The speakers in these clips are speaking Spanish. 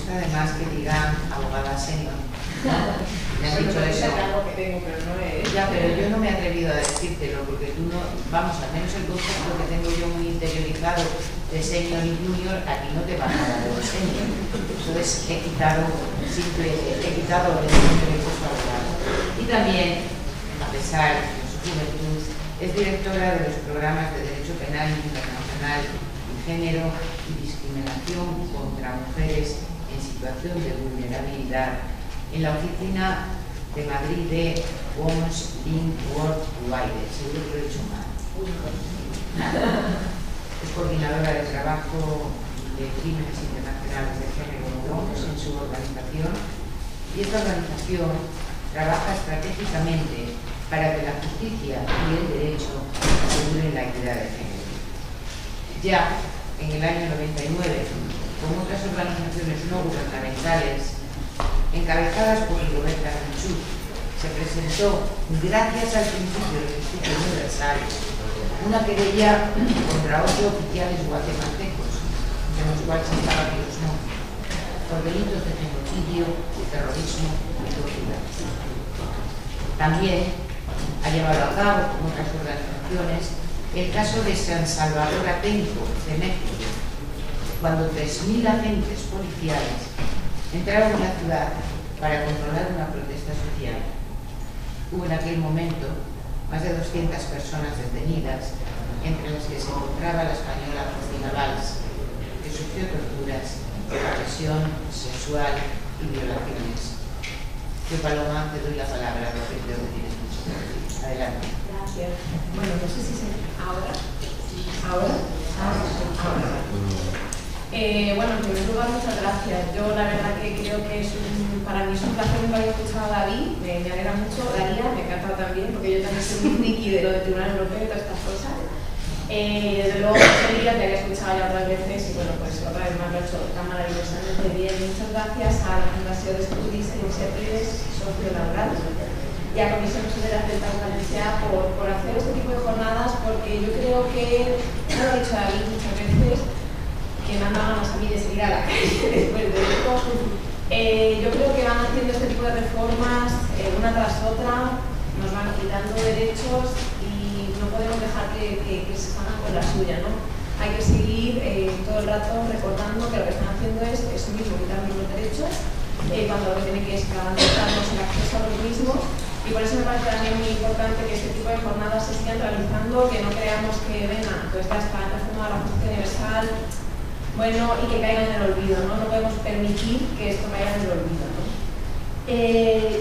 gusta además que digan abogada senior. Me han dicho eso. Que tengo, pero no es... Ya, pero yo no me he atrevido a decírtelo porque tú no, vamos, al menos el concepto que tengo yo muy interiorizado de senior y junior, aquí no te va a dar de senior. Entonces he quitado el nombre de puesto abogado. Y también, a pesar de su juventud, es directora de los programas de Derecho Penal Internacional y Género y Discriminación contra Mujeres en Situación de Vulnerabilidad en la oficina de Madrid de Women's Link Worldwide. Seguro que lo he dicho mal. Es coordinadora de trabajo de crímenes internacionales de género en su organización, y esta organización trabaja estratégicamente para que la justicia y el derecho aseguren la equidad de género. Ya en el año 99, con otras organizaciones no gubernamentales encabezadas por Rigoberta Menchú, se presentó, gracias al principio de justicia universal, una querella contra 8 oficiales guatemaltecos, de los cuales estaban los nombres, por delitos de genocidio, terrorismo y tortura. También ha llevado a cabo, con otras organizaciones, el caso de San Salvador Atenco, de México, cuando 3.000 agentes policiales entraron en la ciudad para controlar una protesta social. Hubo en aquel momento más de 200 personas detenidas, entre las que se encontraba la española Cristina Valls, que sufrió torturas, agresión sexual y violaciones. Yo, Paloma, te doy la palabra, porque creo que tienes mucho que decir. Adelante. Gracias. Bueno, no sé si se... ¿Ahora? ¿Ahora? Ahora. Bueno, en primer lugar, muchas gracias. Yo la verdad que creo que para mí es un placer nunca haber escuchado a David, me alegra mucho. Daría, me encanta también, porque yo también soy muy friki de lo del Tribunal Europeo y todas estas cosas. Desde luego, Silvia, te había escuchado ya otras veces y bueno, pues otra vez más lo he hecho tan maravillosamente bien. Muchas gracias a la Fundación de Estudios e Iniciatives Sociolaborales y a Comisión Federal del País Valencià por hacer este tipo de jornadas, porque yo creo que, ya lo ha dicho David muchas veces, que me han dado ganas a mí de seguir a la calle después de esto. Yo creo que van haciendo este tipo de reformas una tras otra, nos van quitando derechos y no podemos dejar que se salgan con la suya, ¿no? Hay que seguir todo el rato recordando que lo que están haciendo es eso mismo, quitarnos los derechos, cuando lo que tiene que es garantizarnos el acceso a los mismos. Y por eso me parece también muy importante que este tipo de jornadas se sigan realizando, que no creamos que venga, pues ya está reforma de la justicia universal, bueno, y que caigan en el olvido, ¿no? No podemos permitir que esto caiga en el olvido, ¿no?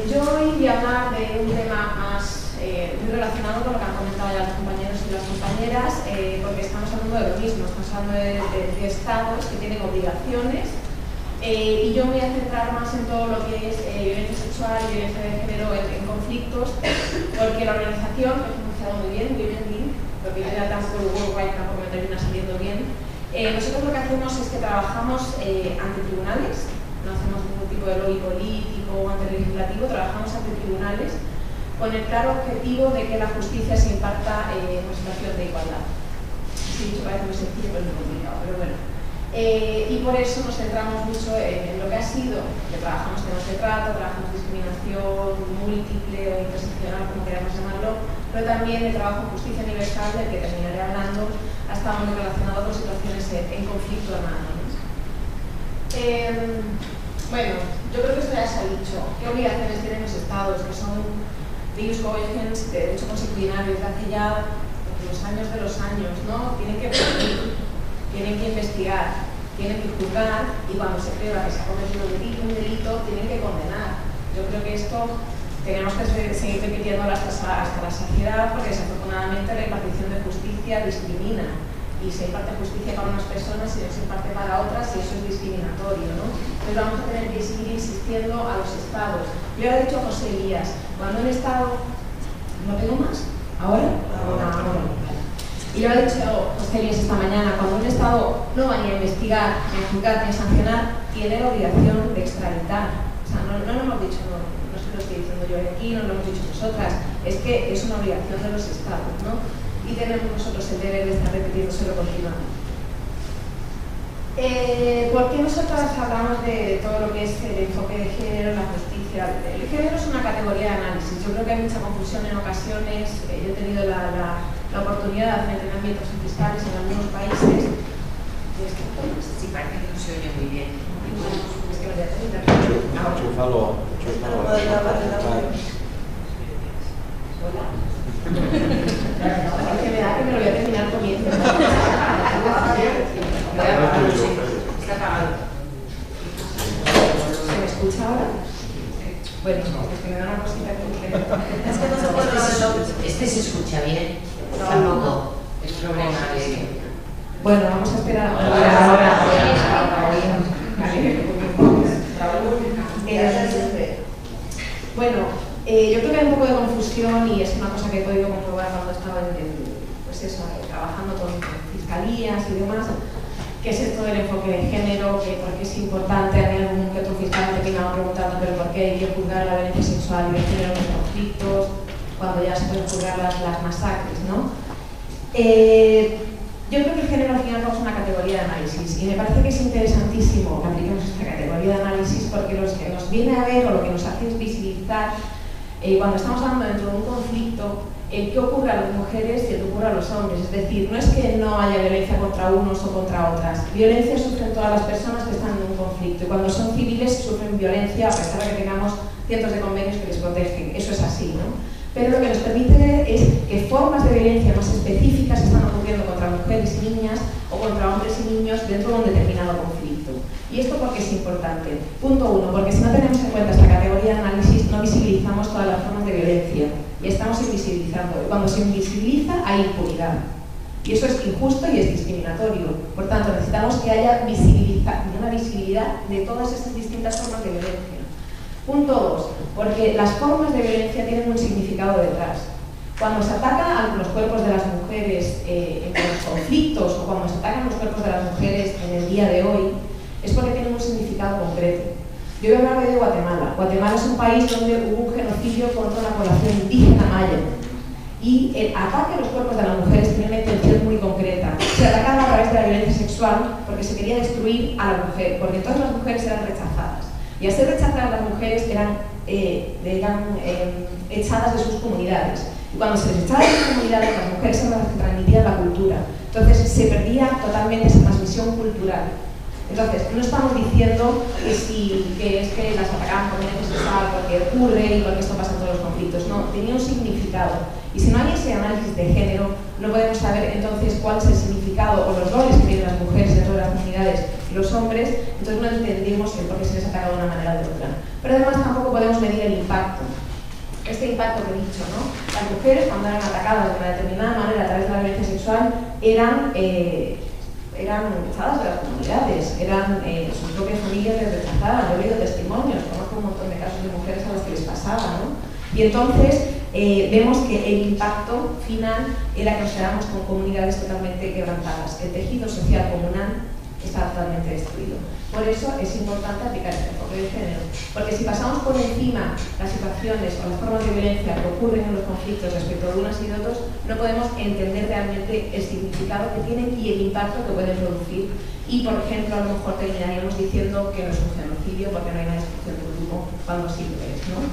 Yo hoy voy a hablar de un tema más muy relacionado con lo que han comentado ya los compañeros y las compañeras, porque estamos hablando de lo mismo, estamos hablando de estados que tienen obligaciones, y yo me voy a centrar más en todo lo que es violencia sexual y violencia de género en conflictos, porque la organización, que ha funcionado muy bien, lo que yo ya tampoco el Worldwide tampoco me termina saliendo bien. Nosotros lo que hacemos es que trabajamos ante tribunales, no hacemos ningún tipo de lobby político o ante legislativo, trabajamos ante tribunales con el claro objetivo de que la justicia se imparta en situación de igualdad. Sí, eso parece muy sencillo, pero es muy complicado, pero bueno. Y por eso nos centramos mucho en lo que ha sido, que trabajamos temas de trato, trabajamos discriminación múltiple o interseccional, como queramos llamarlo, pero también el trabajo en justicia universal, del que terminaré hablando, ha estado muy relacionado con situaciones en conflicto armado. Bueno, yo creo que esto ya se ha dicho. ¿Qué obligaciones tienen los estados? Que son Bius Goyens de derecho consuetudinario desde hace ya los años de los años, ¿no? Tienen que prevenir, tienen que investigar, tienen que juzgar y cuando se prueba que se ha cometido un delito, tienen que condenar. Yo creo que esto tenemos que seguir repitiéndolo hasta la saciedad, porque desafortunadamente la impartición de justicia discrimina y se imparte justicia para unas personas y no se imparte para otras y eso es discriminatorio, ¿no? Entonces vamos a tener que seguir insistiendo a los estados. Yo ya he dicho a José Elías, cuando un estado... ¿No tengo más? ¿Ahora? Ahora. Y yo he dicho José Elías esta mañana, cuando un estado no va ni a investigar, ni a juzgar, ni a sancionar, tiene la obligación de extraditar. O sea, no lo hemos dicho, no se lo estoy diciendo yo aquí, no lo hemos dicho nosotras, es que es una obligación de los estados, ¿no? Y tenemos nosotros el deber de estar repitiéndoselo continuamente. ¿Por qué nosotros hablamos de todo lo que es el enfoque de género, la justicia? El género es una categoría de análisis. Yo creo que hay mucha confusión en ocasiones. Yo he tenido la oportunidad de hacer entrenamientos fiscales en algunos países. Sí, parece que no se oye muy bien. Es que me voy a tener Chúfalo. Hola. Es que me da que me lo voy a terminar comiendo. Está apagado. ¿Se me escucha ahora? Bueno, es que me da una cosita que... Es que no se puede hablar. Este se escucha bien. No. Tampoco. Es problema de... Bueno, vamos a esperar. Bueno, yo creo que hay un poco de confusión y es una cosa que he podido comprobar cuando estaba trabajando con fiscalías y demás. ¿Qué es esto del enfoque de género? ¿Por qué es importante? A mí algún que otro fiscal me terminaba preguntando pero por qué hay que juzgar la violencia sexual y de género en los conflictos cuando ya se pueden juzgar las masacres, ¿no? Yo creo que el género al final es una categoría de análisis y me parece que es interesantísimo que apliquemos esta categoría de análisis porque lo que nos viene a ver o lo que nos hace es visibilizar cuando estamos hablando dentro de un conflicto qué ocurre a las mujeres y qué ocurre a los hombres. Es decir, no es que no haya violencia contra unos o contra otras. Violencia sufren todas las personas que están en un conflicto y cuando son civiles sufren violencia a pesar de que tengamos cientos de convenios que les protegen. Eso es así, ¿no? Pero lo que nos permite ver es que formas de violencia más específicas están ocurriendo contra mujeres y niñas o contra hombres y niños dentro de un determinado conflicto. ¿Y esto por qué es importante? Punto 1, porque si no tenemos en cuenta esta categoría de análisis no visibilizamos todas las formas de violencia y estamos invisibilizando. Y cuando se invisibiliza hay impunidad. Y eso es injusto y es discriminatorio. Por tanto, necesitamos que haya una visibilidad de todas estas distintas formas de violencia. Punto 2, porque las formas de violencia tienen un significado detrás. Cuando se ataca a los cuerpos de las mujeres en los conflictos o cuando se atacan los cuerpos de las mujeres en el día de hoy, es porque tienen un significado concreto. Yo voy a hablar hoy de Guatemala. Guatemala es un país donde hubo un genocidio contra la población indígena maya. Y el ataque a los cuerpos de las mujeres tenía una intención muy concreta. Se atacaba a través de la violencia sexual porque se quería destruir a la mujer, porque todas las mujeres eran rechazadas. Y al ser rechazadas las mujeres eran echadas de sus comunidades. Y cuando se les echaba de sus comunidades, las mujeres eran las que transmitían la cultura. Entonces se perdía totalmente esa transmisión cultural. Entonces, no estamos diciendo que es que las atacaban por violencia sexual, porque ocurre y porque esto pasa en todos los conflictos. No, tenía un significado. Y si no hay ese análisis de género, no podemos saber entonces cuál es el significado o los roles que tienen las mujeres dentro de las comunidades y los hombres, entonces no entendemos el por qué se les ataca de una manera o de otra. Pero además tampoco podemos medir el impacto. Este impacto que he dicho, ¿no? Las mujeres cuando eran atacadas de una determinada manera a través de la violencia sexual eran echadas de las comunidades, sus propias familias les rechazaban. Yo he oído testimonios, conozco un montón de casos de mujeres a las que les pasaba, ¿no? Y entonces vemos que el impacto final era que nos quedamos con comunidades totalmente quebrantadas. El tejido social comunal está totalmente destruido. Por eso es importante aplicar este enfoque de género, porque si pasamos por encima las situaciones o las formas de violencia que ocurren en los conflictos respecto de unos y de otros, no podemos entender realmente el significado que tienen y el impacto que pueden producir. Y, por ejemplo, a lo mejor terminaríamos diciendo que no es un genocidio porque no hay una destrucción de un grupo, cuando sí lo es, ¿no?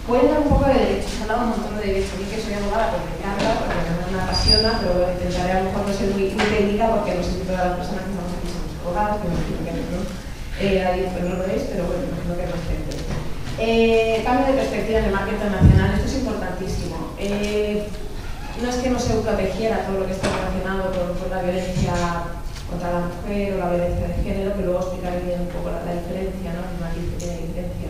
Voy a hablar un poco de derechos, he hablado un montón de derechos, y que soy abogada porque me encanta, porque me apasiona, pero intentaré a lo mejor no ser muy técnica porque no sé si todas las personas que estamos aquí somos abogadas, que me imagino que no, no lo es, pero bueno, imagino que es más gente. Cambio de perspectiva en el marco internacional, esto es importantísimo. No es que no se protegiera todo lo que está relacionado con la violencia contra la mujer o la violencia de género, que luego explicaré bien un poco la diferencia, ¿no? El matiz que tiene diferencia.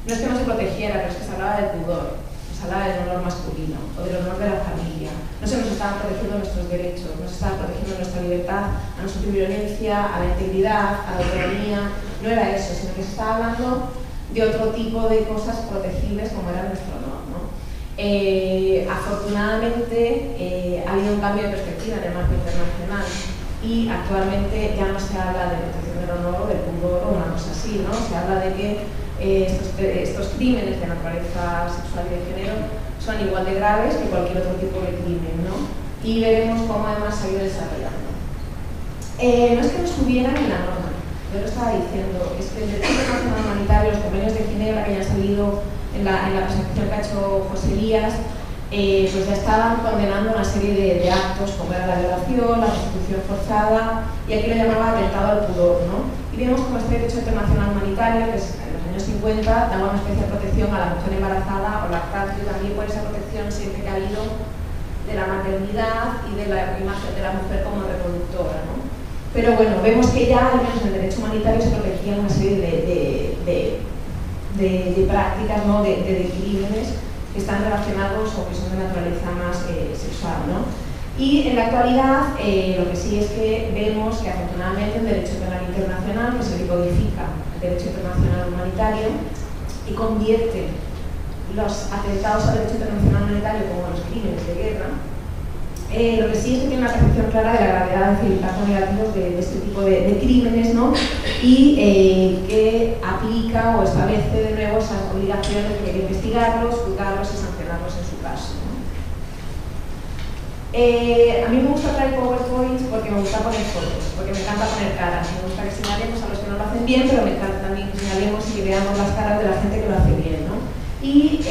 No es que no se protegiera, pero es que se hablaba del pudor, se hablaba del honor masculino o del honor de la familia. No se nos estaban protegiendo nuestros derechos, no se estaba protegiendo nuestra libertad, a no sufrir violencia, a la integridad, a la autonomía. No era eso, sino que se estaba hablando de otro tipo de cosas protegibles como era nuestro honor, ¿no? Afortunadamente ha habido un cambio de perspectiva en el marco internacional y actualmente ya no se habla de protección del honor o del pudor o una cosa así, ¿no? Se habla de que estos crímenes de naturaleza sexual y de género son igual de graves que cualquier otro tipo de crimen, ¿no? y veremos cómo además se ha ido desarrollando. No es que no estuvieran en la norma, yo lo estaba diciendo, es que el derecho internacional humanitario, los convenios de Ginebra que ya han salido en la presentación que ha hecho José Elías, pues ya estaban condenando una serie de actos como era la violación, la prostitución forzada, y aquí lo llamaba atentado al pudor, ¿no? Y vemos como este derecho internacional humanitario, que es en los años 50, daba una especial protección a la mujer embarazada o lactante, y también por esa protección siempre que ha habido de la maternidad y de la imagen de la mujer como reproductora, ¿no? Pero bueno, vemos que ya, al menos en el derecho humanitario, se protegían una serie de prácticas, ¿no? de crímenes que están relacionados o que son de naturaleza más sexual, ¿no? Y en la actualidad lo que sí es que vemos que afortunadamente el derecho penal internacional, que se le codifica el derecho internacional humanitario y convierte los atentados al derecho internacional humanitario como los crímenes de guerra, lo que sí es que tiene una percepción clara de la gravedad de impactos negativos de este tipo de crímenes, ¿no? Y que aplica o establece de nuevo esas obligaciones de que hay que investigarlos, juzgarlos y sancionarlos en su caso, ¿no? A mí me gusta traer PowerPoint porque me gusta poner fotos, porque me encanta poner caras, me gusta que señalemos a los que no lo hacen bien, pero me encanta también que señalemos y que veamos las caras de la gente que lo hace bien, ¿no? Y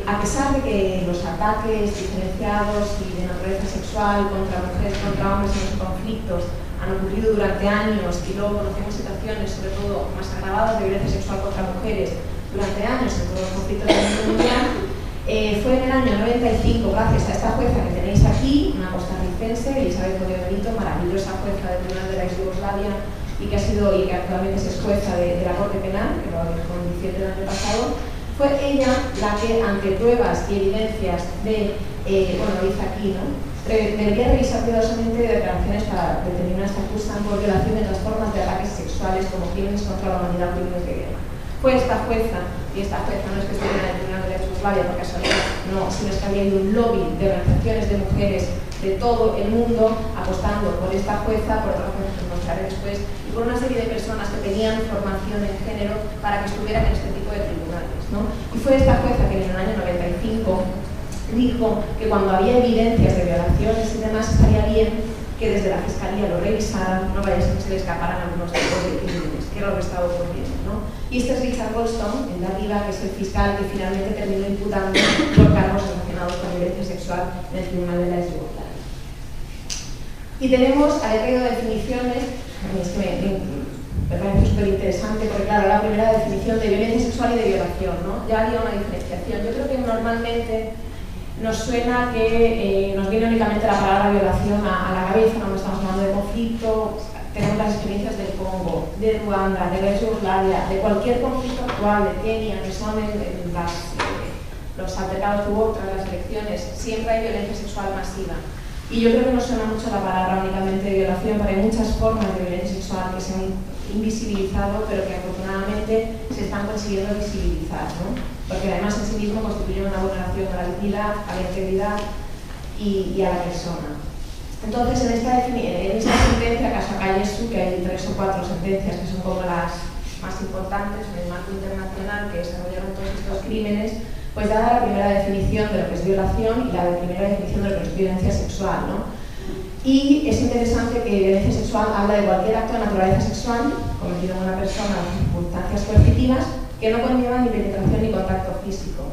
a pesar de que los ataques diferenciados y de naturaleza sexual contra mujeres, contra hombres en los conflictos han ocurrido durante años y luego conocemos situaciones, sobre todo más agravadas, de violencia sexual contra mujeres durante años en todos los conflictos del mundo mundial, fue en el año 95, gracias a esta jueza que tenéis aquí, una costarricense, Elizabeth Odio Benito, maravillosa jueza del Tribunal de la ex Yugoslavia y que actualmente es jueza de la Corte Penal, que lo dejó en diciembre del año pasado. Fue ella la que, ante pruebas y evidencias de, bueno, lo dice aquí, ¿no? Debería revisar cuidadosamente declaraciones para determinar si acusan por violación de las formas de ataques sexuales como crímenes contra la humanidad o crímenes de guerra. Fue esta jueza, y esta jueza no es que estuviera en el Tribunal de la Yugoslavia por casualidad, no, sino es que había habido un lobby de organizaciones de mujeres de todo el mundo apostando por esta jueza, por otras juezas que mostraré después, y por una serie de personas que tenían formación en género para que estuvieran en este tipo de tribunales, ¿no? Y fue esta jueza que en el año 95 dijo que cuando había evidencias de violaciones y demás estaría bien que desde la Fiscalía lo revisaran, no vaya a ser que se le escaparan algunos tipos de crímenes, que era lo que estaba ocurriendo, ¿no? Y este es Richard Goldstone, el de arriba, que es el fiscal que finalmente terminó imputando por cargos relacionados con violencia sexual en el Tribunal de la ex Yugoslavia. Y tenemos, he traído definiciones, es que me parece súper interesante, porque claro, la primera definición de violencia sexual y de violación, ¿no? Ya había una diferenciación. Yo creo que normalmente nos suena que nos viene únicamente la palabra violación a la cabeza cuando estamos hablando de conflicto. Tenemos las experiencias del Congo, de Ruanda, de la Yugoslavia, de cualquier conflicto actual, de Kenia, que son los altercados que hubo tras las elecciones. Siempre hay violencia sexual masiva. Y yo creo que no suena mucho la palabra únicamente de violación, pero hay muchas formas de violencia sexual que se han invisibilizado, pero que afortunadamente se están consiguiendo visibilizar, ¿no? Porque además en sí mismo constituyen una vulneración a la dignidad, a la integridad y a la persona. Entonces, en esta sentencia, caso Kayesu, que hay 3 o 4 sentencias que son como las más importantes en el marco internacional que desarrollaron todos estos crímenes, pues dada la primera definición de lo que es violación y la primera definición de lo que es violencia sexual, ¿no? Y es interesante que violencia sexual habla de cualquier acto de naturaleza sexual cometido en una persona en circunstancias coercitivas que no conllevan ni penetración ni contacto físico.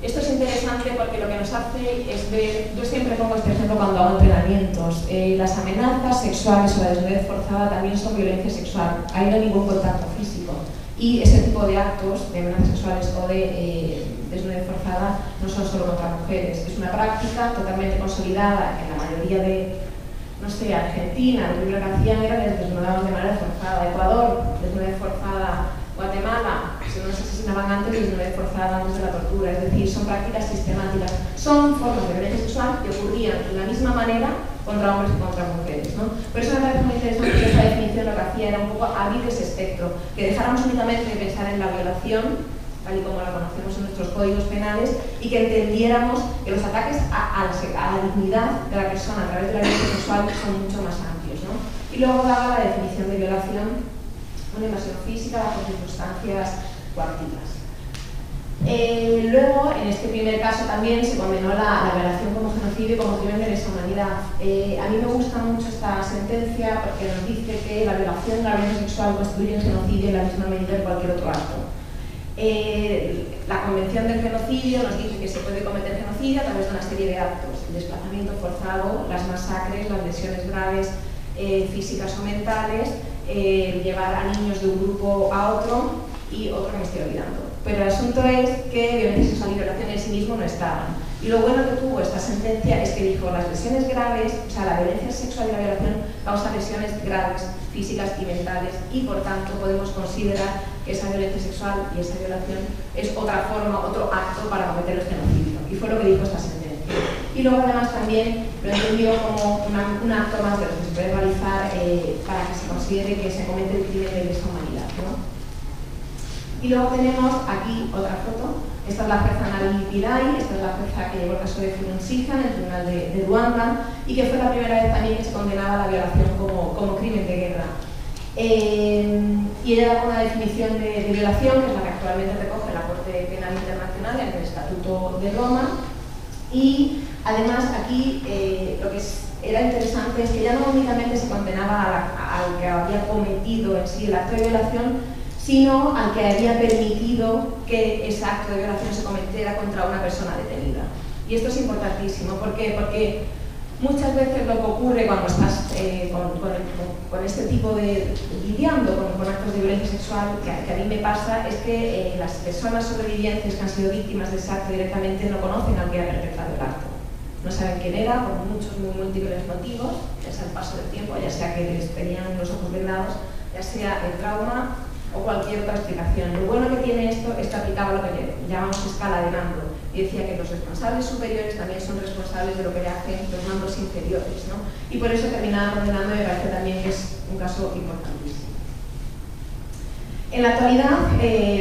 Esto es interesante porque lo que nos hace es ver, yo siempre pongo este ejemplo cuando hago entrenamientos, las amenazas sexuales o la desnudez forzada también son violencia sexual, ahí no hay ningún contacto físico. Y ese tipo de actos, de amenazas sexuales o de desnudez forzada, no son solo contra mujeres. Es una práctica totalmente consolidada en la mayoría de, no sé, Argentina, lo primero que hacían era que les desnudaban de manera forzada. Ecuador, desnudez forzada. Guatemala, si no les asesinaban antes, desnudez forzada antes de la tortura. Es decir, son prácticas sistemáticas. Son formas de violencia sexual que ocurrían de la misma manera contra hombres y contra mujeres, ¿no? Por eso me parece muy interesante que esta definición lo que hacía era un poco abrir ese espectro, que dejáramos únicamente de pensar en la violación, tal y como la conocemos en nuestros códigos penales, y que entendiéramos que los ataques a la dignidad de la persona a través de la violencia sexual son mucho más amplios, ¿no? Y luego daba la definición de violación, una invasión física bajo circunstancias coactivas. Luego, en este primer caso también se condenó la violación como genocidio y como crimen de lesa humanidad. A mí me gusta mucho esta sentencia porque nos dice que la violación y la violencia sexual constituyen genocidio en la misma medida que cualquier otro acto. La Convención del Genocidio nos dice que se puede cometer genocidio a través de una serie de actos: el desplazamiento forzado, las masacres, las lesiones graves físicas o mentales, llevar a niños de un grupo a otro y otro que me estoy olvidando. Pero el asunto es que violencia sexual y violación en sí mismo no estaban. Y lo bueno que tuvo esta sentencia es que dijo las lesiones graves, o sea, la violencia sexual y la violación causan lesiones graves, físicas y mentales, y por tanto podemos considerar que esa violencia sexual y esa violación es otra forma, otro acto para cometer el genocidio. Y fue lo que dijo esta sentencia. Y luego además también lo entendió como un acto más de lo que se puede realizar para que se considere que se comete el crimen de lesa humanidad, ¿no? Y luego tenemos aquí otra foto. Esta es la jueza Nali Pillay, esta es la jueza que llevó el caso de Nkurunziza en el tribunal de Ruanda y que fue la primera vez también que se condenaba la violación como crimen de guerra. Y ella da una definición de violación, que es la que actualmente recoge la Corte Penal Internacional en el Estatuto de Roma. Y además aquí lo que era interesante es que ya no únicamente se condenaba al que había cometido en sí el acto de violación, sino al que había permitido que ese acto de violación se cometiera contra una persona detenida. Y esto es importantísimo. ¿Por qué? Porque muchas veces lo que ocurre cuando estás con este tipo de lidiando con actos de violencia sexual, que a mí me pasa, es que las personas sobrevivientes que han sido víctimas de ese acto directamente no conocen al que ha perpetrado el acto. No saben quién era, por muchos, muy múltiples motivos, ya sea el paso del tiempo, ya sea que les tenían los ojos vendados, ya sea el trauma o cualquier otra explicación. Lo bueno que tiene esto es que aplicaba lo que llamamos escala de mando, y decía que los responsables superiores también son responsables de lo que le hacen los mandos inferiores, ¿no? Y por eso terminaba condenando, y me parece también que es un caso importantísimo. En la actualidad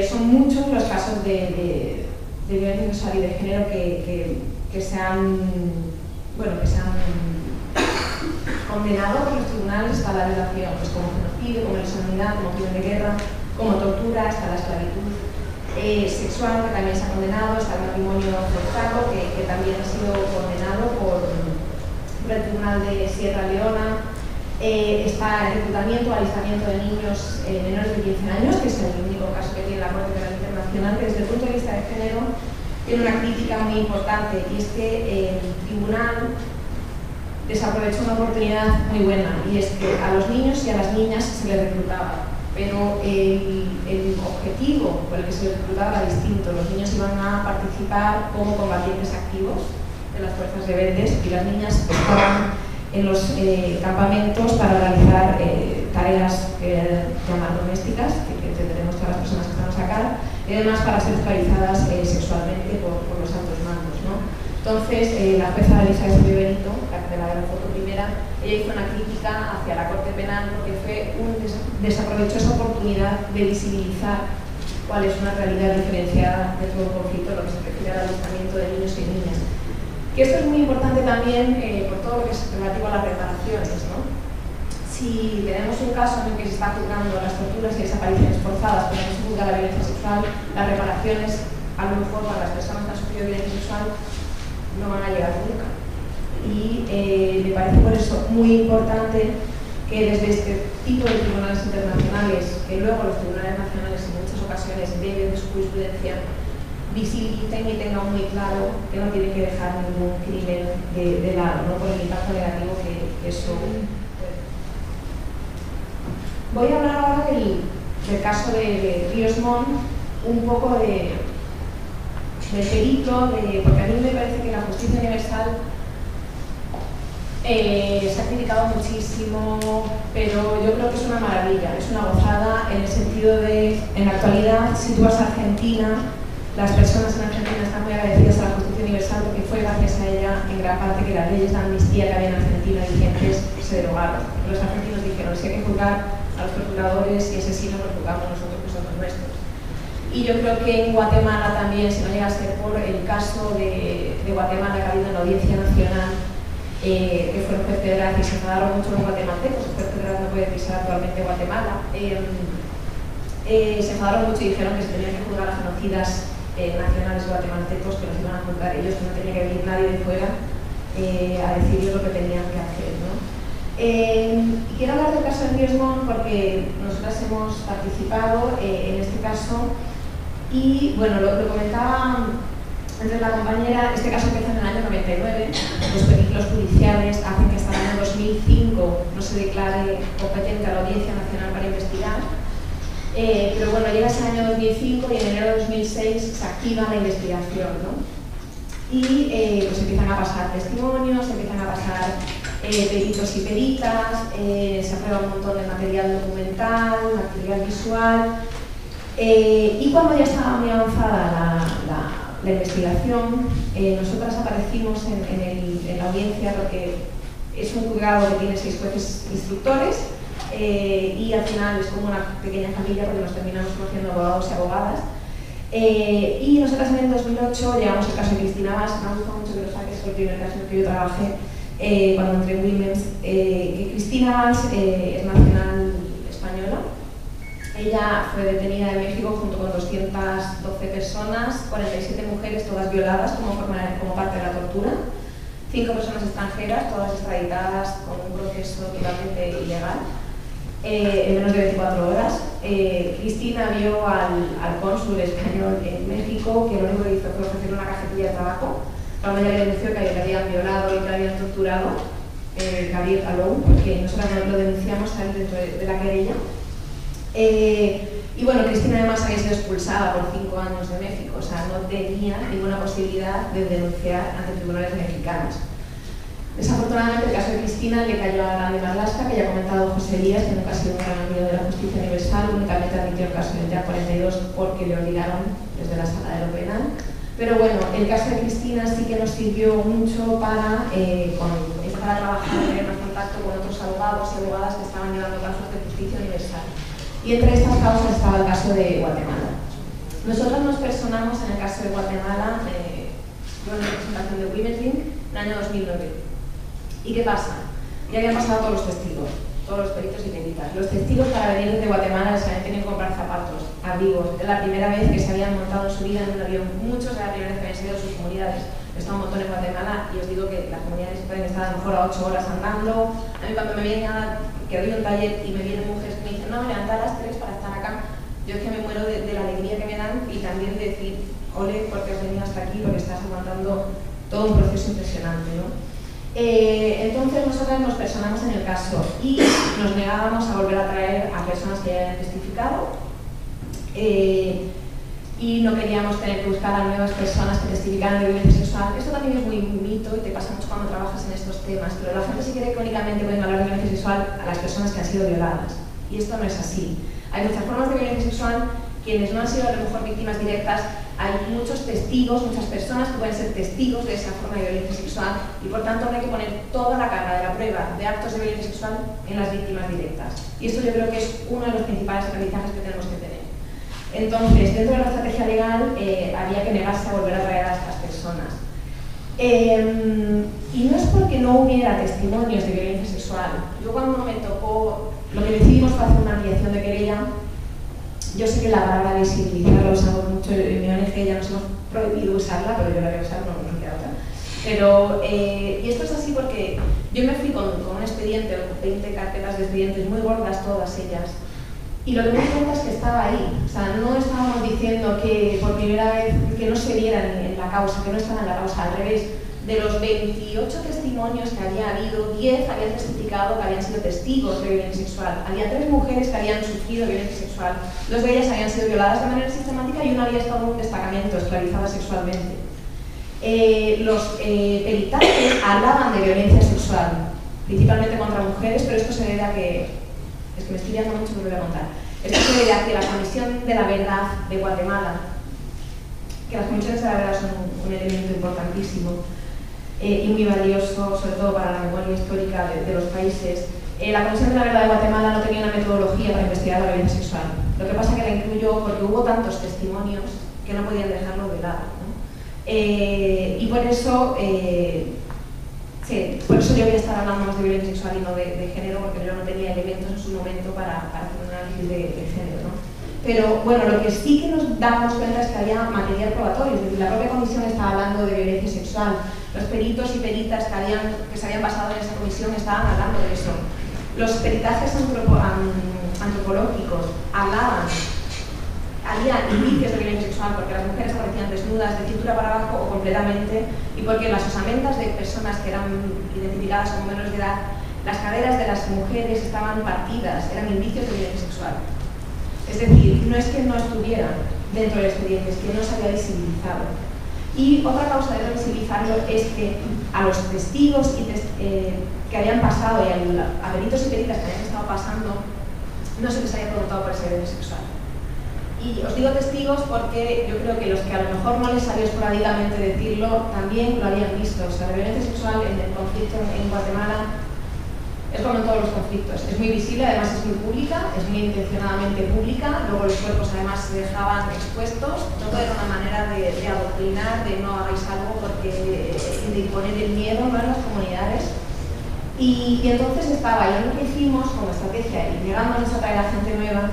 son muchos los casos de violencia sexual y de género que se han condenado por los tribunales a la violación, pues como genocidio, como lesa humanidad, como crimen de guerra, como tortura, hasta la esclavitud sexual, que también se ha condenado, hasta el matrimonio forzado, que también ha sido condenado por el Tribunal de Sierra Leona, está el reclutamiento o alistamiento de niños menores de 15 años, que es el único caso que tiene la Corte Penal Internacional, que desde el punto de vista de género tiene una crítica muy importante, y es que el tribunal desaprovechó una oportunidad muy buena, y es que a los niños y a las niñas se les reclutaba, pero el objetivo por el que se les reclutaba era distinto. Los niños iban a participar como combatientes activos de las fuerzas rebeldes y las niñas estaban en los campamentos para realizar tareas llamar domésticas, que entenderemos todas las personas que estamos acá, y además para ser esclavizadas sexualmente por los altos mandos, ¿no? Entonces, la jueza Elizabeth Benito, la que me la foto primera, ella hizo una crítica hacia la Corte Penal porque desaprovechó esa oportunidad de visibilizar cuál es una realidad diferenciada de todo el conflicto, lo que se refiere al alistamiento de niños y niñas. Que esto es muy importante también por todo lo que es relativo a las reparaciones, ¿no? Si tenemos un caso en el que se está juzgando las torturas y desapariciones forzadas, pero no se juzga la violencia sexual, las reparaciones, a lo mejor para las personas que han sufrido violencia sexual, no van a llegar nunca. Y me parece por eso muy importante que desde este tipo de tribunales internacionales, que luego los tribunales nacionales en muchas ocasiones deben de su jurisprudencia, visibilicen y tengan muy claro que no tienen que dejar ningún crimen de lado, ¿no? Por el impacto negativo que eso puede. Voy a hablar ahora del caso de Ríos Montt, un poco del periplo, porque a mí me parece que la justicia universal se ha criticado muchísimo, pero yo creo que es una maravilla, es una gozada en el sentido de, en la actualidad, si tú vas a Argentina, las personas en Argentina están muy agradecidas a la justicia universal porque fue gracias a ella, en gran parte, que las leyes de amnistía que había en Argentina vigentes se derogaron. Los argentinos dijeron, si hay que juzgar a los torturadores y asesinos, los juzgamos nosotros, que son los nuestros. Y yo creo que en Guatemala también, si no llega a ser por el caso de Guatemala que ha habido en la Audiencia Nacional, que fue el juez Pedraz, y se enfadaron mucho los guatemaltecos, el juez Pedraz no puede pisar actualmente Guatemala, se enfadaron mucho y dijeron que se tenían que juzgar a genocidas nacionales guatemaltecos que los iban a juzgar ellos, que no tenía que venir nadie de fuera a decirles lo que tenían que hacer, ¿no? Quiero hablar del caso de Riesmont porque nosotras hemos participado en este caso y, bueno, lo comentaba antes la compañera, este caso empieza en el año 99, los periplos judiciales hacen que hasta el año 2005 no se declare competente a la Audiencia Nacional para investigar, pero bueno, llega ese año 2005 y en enero de 2006 se activa la investigación, ¿no? Y pues empiezan a pasar testimonios, empiezan a pasar peritos y peritas, se aprueba un montón de material documental, material visual, y cuando ya estaba muy avanzada la investigación, nosotras aparecimos en la audiencia porque es un juzgado que tiene 6 jueces instructores y al final es como una pequeña familia porque nos terminamos conociendo abogados y abogadas. Y nosotras en el 2008 llevamos el caso de Cristina Valls. Me ha gustado mucho que lo saques, fue el primer caso en el que yo trabajé cuando entré en Women's. Que Cristina Valls es nacional española. Ella fue detenida en México junto con 212 personas, 47 mujeres, todas violadas como parte de la tortura, 5 personas extranjeras, todas extraditadas con un proceso totalmente ilegal. En menos de 24 horas. Cristina vio al cónsul español en México, que lo único que hizo fue ofrecerle una cajetilla de tabaco cuando ella le denunció que le habían violado y que le habían torturado, Gabriel Alou, porque nosotros lo denunciamos a él dentro de la querella. Y bueno, Cristina además había sido expulsada por 5 años de México, o sea, no tenía ninguna posibilidad de denunciar ante tribunales mexicanos. Desafortunadamente, el caso de Cristina le cayó a Grande Marlaska, que ya ha comentado José Elías, que nunca ha sido un gran amigo de la justicia universal, únicamente admitió el caso del DEA 42 porque le obligaron desde la sala de lo penal. Pero bueno, el caso de Cristina sí que nos sirvió mucho para empezar a trabajar y tener más contacto con otros abogados y abogadas que estaban llevando casos de justicia universal. Y entre estas causas estaba el caso de Guatemala. Nosotros nos personamos en el caso de Guatemala, yo en representación de Women's Link, en el año 2009. ¿Y qué pasa? Ya habían pasado todos los testigos, todos los peritos y peritas. Los testigos para venir desde Guatemala les habían tenido que comprar zapatos, abrigos. Era la primera vez que se habían montado en su vida en un avión. Muchos era la primera vez que habían salido de sus comunidades. Está un montón en Guatemala y os digo que las comunidades pueden estar a lo mejor a 8 horas andando. A mí cuando me vienen que doy un taller y me vienen mujeres que me dicen no, me levanto a las 3 para estar acá, yo es que me muero de la alegría que me dan y también de decir, ole, porque has venido hasta aquí, porque estás aguantando todo un proceso impresionante, ¿no? Entonces nosotras nos personamos en el caso y nos negábamos a volver a traer a personas que ya hayan testificado y no queríamos tener que buscar a nuevas personas que testificaran de violencia sexual. Esto también es muy mito y te pasa mucho cuando trabajas en estos temas, pero la gente sí cree que únicamente pueden hablar de violencia sexual a las personas que han sido violadas y esto no es así. Hay muchas formas de violencia sexual, quienes no han sido a lo mejor víctimas directas, hay muchos testigos, muchas personas que pueden ser testigos de esa forma de violencia sexual y por tanto no hay que poner toda la carga de la prueba de actos de violencia sexual en las víctimas directas. Y esto yo creo que es uno de los principales aprendizajes que tenemos que tener. Entonces, dentro de la estrategia legal había que negarse a volver a traer a estas personas. Y no es porque no hubiera testimonios de violencia sexual. Yo cuando me tocó, lo que decidimos fue hacer una ampliación de querella. Yo sé que la palabra visibilizar la usamos mucho, en mi ONG ya nos hemos prohibido usarla, pero yo la voy a usar, no queda otra. Pero, y esto es así porque yo me fui con un expediente, 20 carpetas de expedientes muy gordas todas ellas, y lo que me di cuenta es que estaba ahí. O sea, no estábamos diciendo que por primera vez que no se vieran en la causa, que no estaban en la causa, al revés. De los 28 testimonios que había habido, 10 habían testificado que habían sido testigos de violencia sexual. Había 3 mujeres que habían sufrido violencia sexual. 2 de ellas habían sido violadas de manera sistemática y una había estado en un destacamento, esclavizada sexualmente. Los peritajes hablaban de violencia sexual, principalmente contra mujeres, pero esto se debe a que... Es que me estoy liando mucho, pero lo voy a contar. Esto se debe a que la Comisión de la Verdad de Guatemala, que las comisiones de la verdad son un elemento importantísimo, y muy valioso, sobre todo para la memoria histórica de los países. La Comisión de la Verdad de Guatemala no tenía una metodología para investigar la violencia sexual. Lo que pasa es que la incluyó porque hubo tantos testimonios que no podían dejarlo de lado, ¿no? Y por eso, por eso yo voy a estar hablando más de violencia sexual y no de género, porque yo no tenía elementos en su momento para hacer un análisis de género, ¿no? Pero bueno, lo que sí que nos damos cuenta es que había material probatorio, es decir, la propia comisión estaba hablando de violencia sexual, los peritos y peritas que se habían basado en esa comisión estaban hablando de eso. Los peritajes antropológicos hablaban, había indicios de violencia sexual porque las mujeres aparecían desnudas de cintura para abajo o completamente, y porque las osamentas de personas que eran identificadas como menores de edad, las caderas de las mujeres estaban partidas, eran indicios de violencia sexual. Es decir, no es que no estuviera dentro del expediente, es que no se había visibilizado. Y otra causa de no visibilizarlo es que a los testigos que habían pasado y a peritos y peritas que habían estado pasando, no se les había preguntado por esa violencia sexual. Y os digo testigos porque yo creo que los que a lo mejor no les salió esporádicamente decirlo, también lo habían visto. O sea, la violencia sexual en el conflicto en Guatemala es como en todos los conflictos. Es muy visible, además es muy pública, es muy intencionadamente pública. Luego los cuerpos además se dejaban expuestos. No era una manera de adoctrinar, de no hagáis algo porque de imponer el miedo, ¿no?, en las comunidades. Y entonces estaba, y lo que hicimos como estrategia, y llegándonos a traer a gente nueva,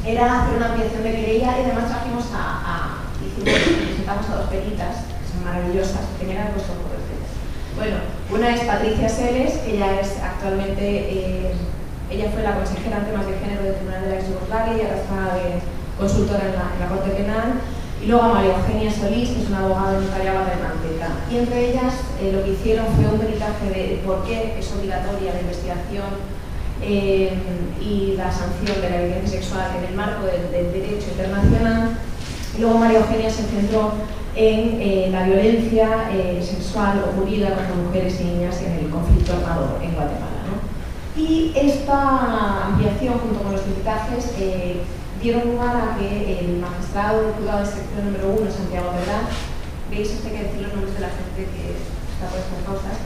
era hacer una ampliación de querella, y además trajimos presentamos a dos peritas, que son maravillosas, que me han puesto por respeto. Bueno, una es Patricia Seles, que ella es actualmente, ella fue la consejera en temas de género del Tribunal de la Ex Yugoslavia y ahora está de consultora en la Corte Penal. Y luego a María Eugenia Solís, que es una abogada notariada de Manteca. Y entre ellas lo que hicieron fue un peritaje de por qué es obligatoria la investigación y la sanción de la violencia sexual en el marco del derecho internacional. Y luego María Eugenia se centró en la violencia sexual ocurrida contra mujeres y niñas en el conflicto armado en Guatemala, ¿no? Y esta ampliación, junto con los peritajes, dieron lugar a que el magistrado del juzgado de sección número 1, Santiago Verdad, veis, hay que decir los nombres de la gente que está por estas cosas,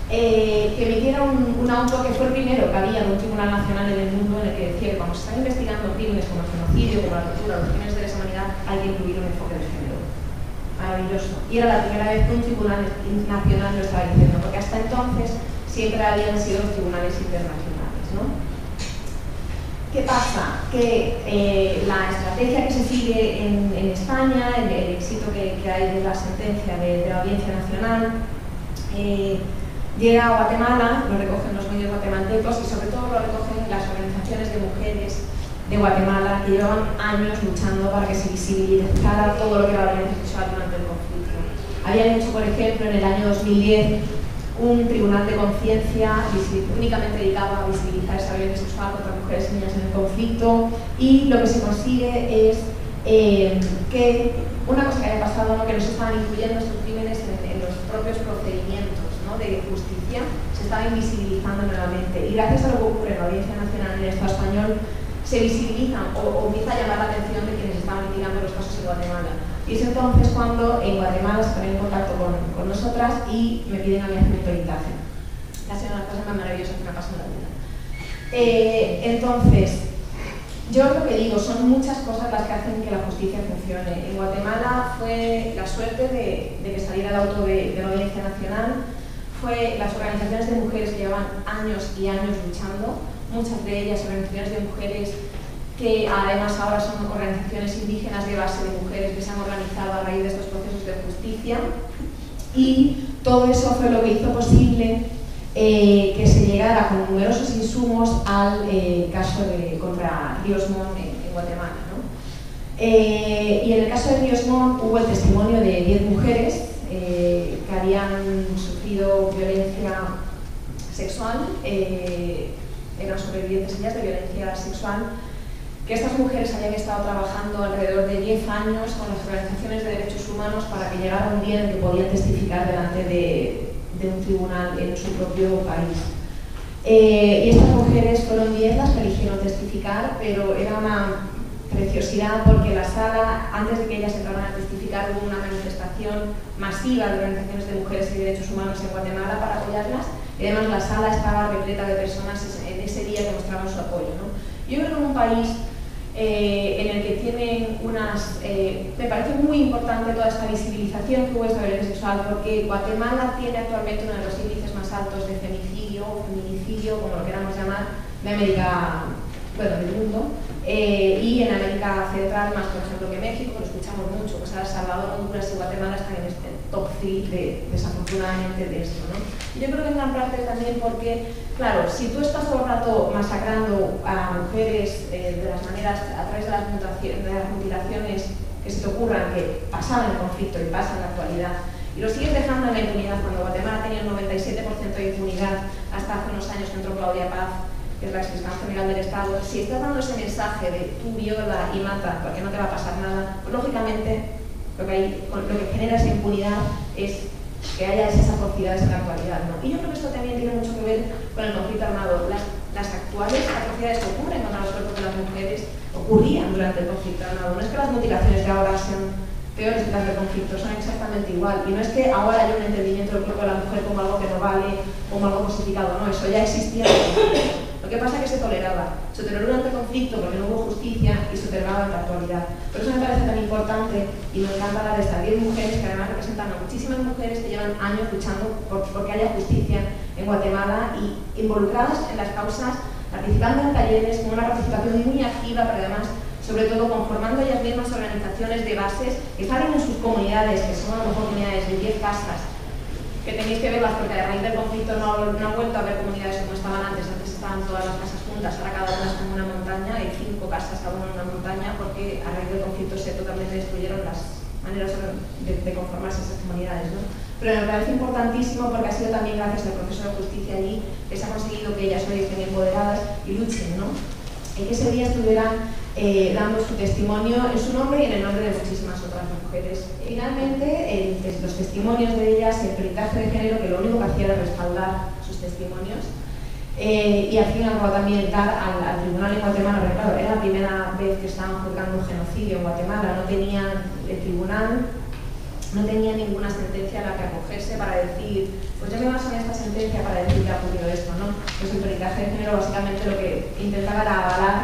que emitiera un auto que fue el primero que había de un tribunal nacional en el mundo en el que decía que cuando se están investigando crímenes como el genocidio, como la tortura, los crímenes de lesa humanidad, hay que incluir un enfoque de género. Maravilloso. Y era la primera vez que un tribunal nacional lo estaba diciendo, porque hasta entonces siempre habían sido los tribunales internacionales, ¿no? ¿Qué pasa? Que la estrategia que se sigue en España, el éxito que hay de la sentencia de la Audiencia Nacional, llega a Guatemala, lo recogen los medios guatemaltecos y sobre todo lo recogen las organizaciones de mujeres de Guatemala que llevaban años luchando para que se visibilizara todo lo que era la violencia sexual durante el conflicto. Habían hecho, por ejemplo, en el año 2010 un tribunal de conciencia únicamente dedicado a visibilizar esa violencia sexual contra mujeres y niñas en el conflicto, y lo que se consigue es que una cosa que haya pasado, ¿no?, que no se estaban incluyendo estos crímenes en los propios procedimientos, ¿no?, de justicia, se estaban visibilizando nuevamente, y gracias a lo que ocurre en la Audiencia Nacional en el Estado español se visibilizan o empieza a llamar la atención de quienes estaban litigando los casos en Guatemala. Y es entonces cuando en Guatemala se ponen en contacto con nosotras y me piden a mí hacer un peritaje. Ha sido una cosa más maravillosa que me ha pasado en la vida. Entonces, yo lo que digo, son muchas cosas las que hacen que la justicia funcione. En Guatemala fue la suerte de que saliera el auto de la Audiencia Nacional, fue las organizaciones de mujeres que llevan años y años luchando, muchas de ellas organizaciones de mujeres que además ahora son organizaciones indígenas de base de mujeres que se han organizado a raíz de estos procesos de justicia, y todo eso fue lo que hizo posible que se llegara con numerosos insumos al caso contra Ríos Montt en Guatemala, ¿no? Y en el caso de Ríos Montt hubo el testimonio de 10 mujeres que habían sufrido violencia sexual, eran sobrevivientes ellas de violencia sexual, que estas mujeres habían estado trabajando alrededor de 10 años con las organizaciones de derechos humanos para que llegara un día en que podían testificar delante de un tribunal en su propio país. Y estas mujeres fueron 10 las que eligieron testificar, pero era una preciosidad porque la sala, antes de que ellas entraran a testificar, hubo una manifestación masiva de organizaciones de mujeres y derechos humanos en Guatemala para apoyarlas, y además la sala estaba repleta de personas en ese día que mostraban su apoyo, ¿no? Yo creo que en un país en el que tienen unas... me parece muy importante toda esta visibilización que hubo esta violencia sexual, porque Guatemala tiene actualmente uno de los índices más altos de femicidio o feminicidio, como lo queramos llamar, de América bueno, del mundo, y en América Central, más por ejemplo que México, lo escuchamos mucho, pues El Salvador, Honduras y Guatemala están en este top 3 desafortunadamente de esto, ¿no? Y yo creo que en gran parte también porque, claro, si tú estás todo el rato masacrando a mujeres de las maneras, a través de las mutilaciones que se te ocurran, que pasaban en el conflicto y pasan en la actualidad, y lo sigues dejando en la impunidad, cuando Guatemala tenía un 97% de impunidad hasta hace unos años que entró Claudia Paz, que es la exfiscal general del Estado, si estás dando ese mensaje de tú viola y mata porque no te va a pasar nada, pues lógicamente lo que genera esa impunidad es que haya esas atrocidades en la actualidad, ¿no? Y yo creo que esto también tiene mucho que ver con el conflicto armado. Las actuales atrocidades que ocurren contra los cuerpos de las mujeres ocurrían durante el conflicto armado. No es que las mutilaciones de ahora sean peores que las del conflicto, son exactamente igual. Y no es que ahora haya un entendimiento del cuerpo de la mujer como algo que no vale, como algo cosificado, no, eso ya existía. Lo que pasa es que se toleraba durante el conflicto porque no hubo justicia y se toleraba en la actualidad. Por eso me parece tan importante y me encanta hablar de estas 10 mujeres que además representan a muchísimas mujeres que llevan años luchando porque haya justicia en Guatemala y involucradas en las causas, participando en talleres con una participación muy activa, pero además sobre todo conformando ellas mismas organizaciones de bases que salen en sus comunidades, que son a lo mejor comunidades de 10 casas, que tenéis que verlas porque a raíz del conflicto no han vuelto a ver comunidades como estaban antes estaban todas las casas juntas, ahora cada una está en una montaña, hay 5 casas cada una en una montaña porque a raíz del conflicto se totalmente destruyeron las maneras de conformarse esas comunidades, ¿no? Pero me parece importantísimo porque ha sido también gracias al proceso de justicia allí que se ha conseguido que ellas hoy estén empoderadas y luchen, ¿no? Y que ese día estuvieran dando su testimonio en su nombre y en el nombre de muchísimas otras mujeres. Finalmente, los testimonios de ellas, el peritaje de género, que lo único que hacía era respaldar sus testimonios, y al fin y al cabo también dar al tribunal en Guatemala, porque claro, era la primera vez que estaban juzgando un genocidio en Guatemala, el tribunal no tenía ninguna sentencia a la que acogerse para decir, pues yo me baso en esta sentencia para decir que ha ocurrido esto, ¿no? Pues el peritaje de género básicamente lo que intentaba era avalar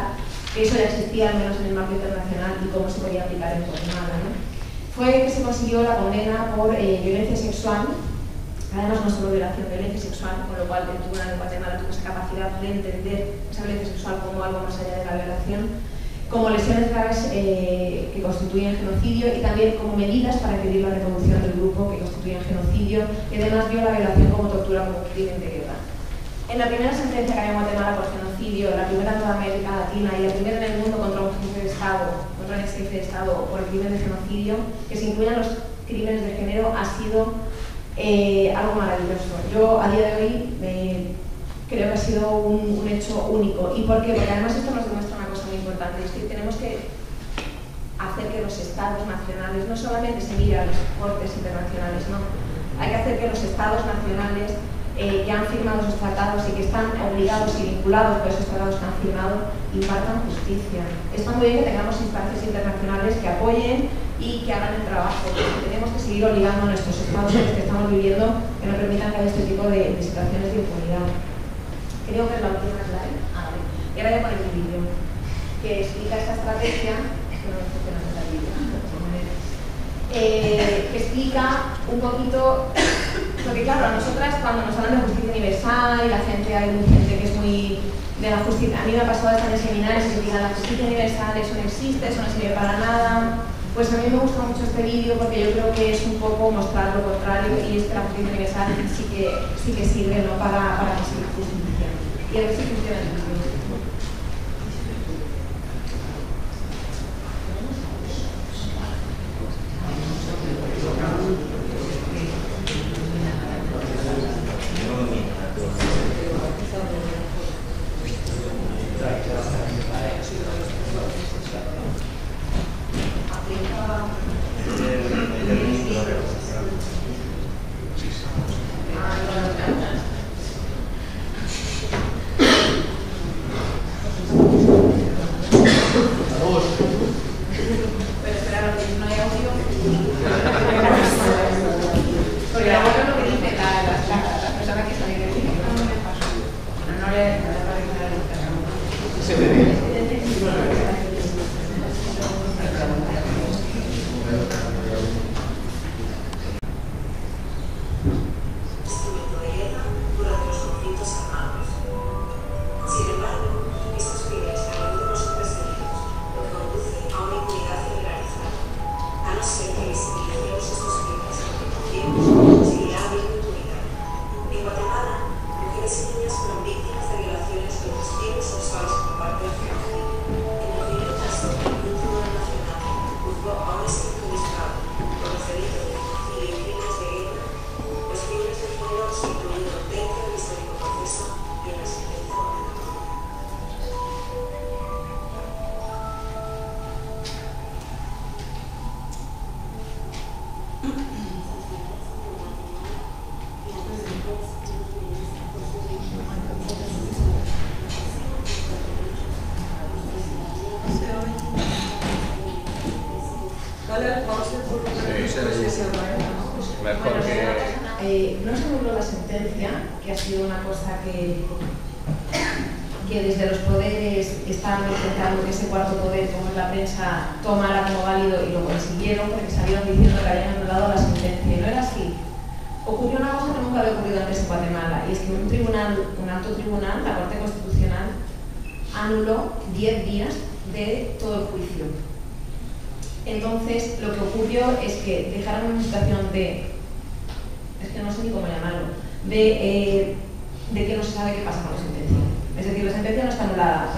que eso ya existía, al menos en el marco internacional, y cómo se podía aplicar en Guatemala, ¿no? Fue que se consiguió la condena por violencia sexual, además no solo violación, violencia sexual, con lo cual el tribunal de Guatemala tuvo esa capacidad de entender esa violencia sexual como algo más allá de la violación, como lesiones graves que constituyen genocidio y también como medidas para impedir la reproducción del grupo que constituyen genocidio, y además vio la violación como tortura como crimen de guerra. En la primera sentencia que había en Guatemala por genocidio, la primera en toda América Latina y la primera en el mundo contra un jefe de Estado, contra un ex jefe de Estado por el crimen de genocidio, que se incluyan los crímenes de género, ha sido algo maravilloso. Yo a día de hoy creo que ha sido un hecho único. ¿Y por qué? Porque además esto nos demuestra una cosa muy importante, es que tenemos que hacer que los estados nacionales no solamente se miren a los cortes internacionales, no, hay que hacer que los estados nacionales que han firmado esos tratados y que están obligados y vinculados por esos tratados que han firmado, impartan justicia. Está muy bien que tengamos instancias internacionales que apoyen y que hagan el trabajo, pero tenemos que seguir obligando a nuestros estados que estamos viviendo que no permitan que haya este tipo de situaciones de impunidad. Creo que es la última slide. Y ahora voy a poner un vídeo que explica esta estrategia, que explica un poquito, porque claro, a nosotras cuando nos hablan de justicia universal y la gente, hay gente que es muy de la justicia, a mí me ha pasado estar en seminarios y que digan la justicia universal, eso no existe, eso no sirve para nada. Pues a mí me gusta mucho este vídeo porque yo creo que es un poco mostrar lo contrario, y es que la justicia universal sí que sirve, ¿no? para conseguir justicia. Y a ver si funciona el vídeo. Sin embargo, estas peleas Mejor que... no se anuló la sentencia, que ha sido una cosa que desde los poderes estaban intentando que ese cuarto poder, como es la prensa, tomara como válido, y lo consiguieron porque salieron diciendo que habían anulado la sentencia, y no era así. Ocurrió una cosa que nunca había ocurrido antes en Guatemala, y es que un alto tribunal, la Corte Constitucional, anuló 10 días de todo el juicio. Entonces, lo que ocurrió es que dejaron una situación es que no sé ni cómo llamarlo, de que no se sabe qué pasa con la sentencia. Es decir, la sentencia no está anulada,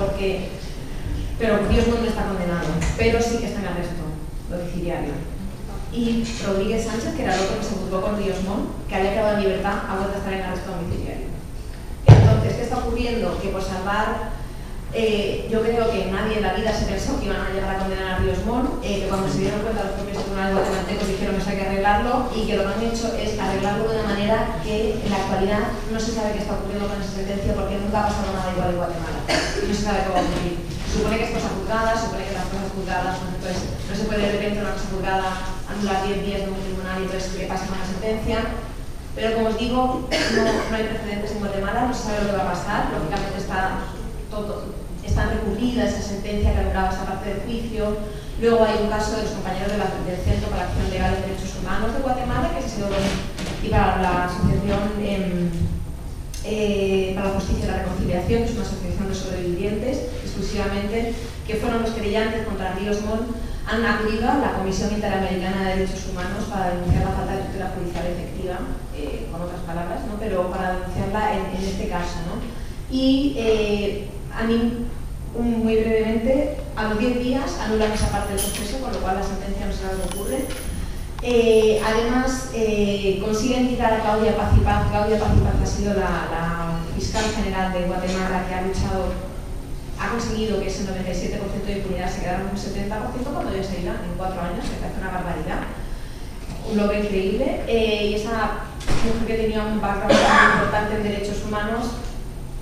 pero Dios no está condenado, pero sí que está en arresto domiciliario. Y Rodríguez Sánchez, que era el otro que se juzgó con Ríos Montt, que había quedado en libertad, ha vuelto a estar en arresto domiciliario. Entonces, ¿qué está ocurriendo? Que por salvar, yo creo que nadie en la vida se pensó que iban a llegar a condenar a Ríos Montt, que cuando se dieron cuenta los propios tribunales guatemaltecos dijeron que hay que arreglarlo, y que lo que han hecho es arreglarlo de una manera que en la actualidad no se sabe qué está ocurriendo con esa sentencia, porque nunca ha pasado nada igual en Guatemala. No se sabe qué va a ocurrir. Supone que es cosa juzgada, supone que las cosas juzgadas, entonces no se puede de repente una cosa juzgada anular 10 días de un tribunal y entonces qué pasa con la sentencia. Pero como os digo, no hay precedentes en Guatemala, no se sabe lo que va a pasar. Lógicamente está recurrida esa sentencia que anulaba esa parte del juicio. Luego hay un caso de los compañeros del Centro para la Acción Legal de Derechos Humanos de Guatemala, que ha sido y para la Asociación para la Justicia y la Reconciliación, que es una asociación de sobrevivientes exclusivamente, que fueron los querellantes contra Ríos Montt, han acudido a la Comisión Interamericana de Derechos Humanos para denunciar la falta de tutela judicial efectiva, con otras palabras, ¿no? Pero para denunciarla en este caso, ¿no? Y a mí, muy brevemente, a los 10 días anulan esa parte del proceso, con lo cual la sentencia no se sabe lo que ocurre. Además, consiguen quitar a Claudia Paz y Paz. Claudia Paz y Paz ha sido la fiscal general de Guatemala, que ha conseguido que ese 97% de impunidad se quedara en un 70% cuando ya se irá en 4 años, que parece una barbaridad, un logro increíble. Y esa mujer que tenía un background muy importante en derechos humanos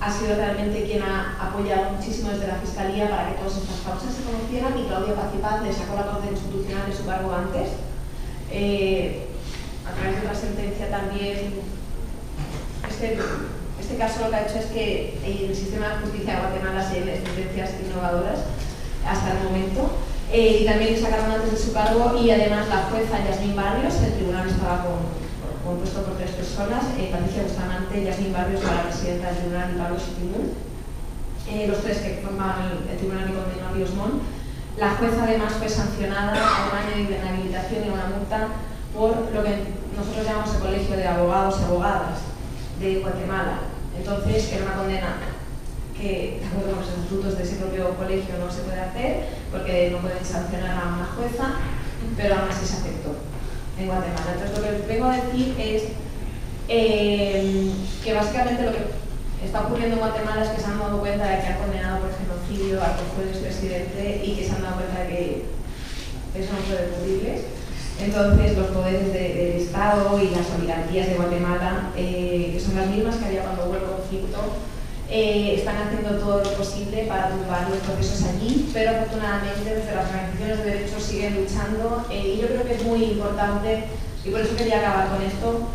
ha sido realmente quien ha apoyado muchísimo desde la Fiscalía para que todas estas causas se conocieran, y Claudia Paz y Paz le sacó la Corte Constitucional de su cargo antes. A través de la sentencia también, este caso lo que ha hecho es que el sistema de justicia de Guatemala se lleve sentencias innovadoras hasta el momento, y también le sacaron antes de su cargo. Y además la jueza Yasmín Barrios, el tribunal estaba compuesto por 3 personas, Patricia Bustamante, Yasmín Barrios, la presidenta del tribunal, y Pablo Chitimul, los 3 que formaban el tribunal que condenó a Ríos Montt. La jueza además fue sancionada a 1 año de inhabilitación y una multa por lo que nosotros llamamos el Colegio de Abogados y Abogadas de Guatemala. Entonces, era una condena que, de acuerdo con los estatutos de ese propio colegio, no se puede hacer porque no pueden sancionar a una jueza, pero aún así se aceptó en Guatemala. Entonces, lo que les vengo a decir es que básicamente lo que está ocurriendo en Guatemala es que se han dado cuenta de que han condenado por genocidio al que fue el expresidente, y que se han dado cuenta de que eso no puede ocurrirles. Entonces, los poderes del Estado y las oligarquías de Guatemala, que son las mismas que había cuando hubo el conflicto, están haciendo todo lo posible para tumbar los procesos allí, pero afortunadamente desde las organizaciones de derechos siguen luchando, y yo creo que es muy importante, y por eso quería acabar con esto,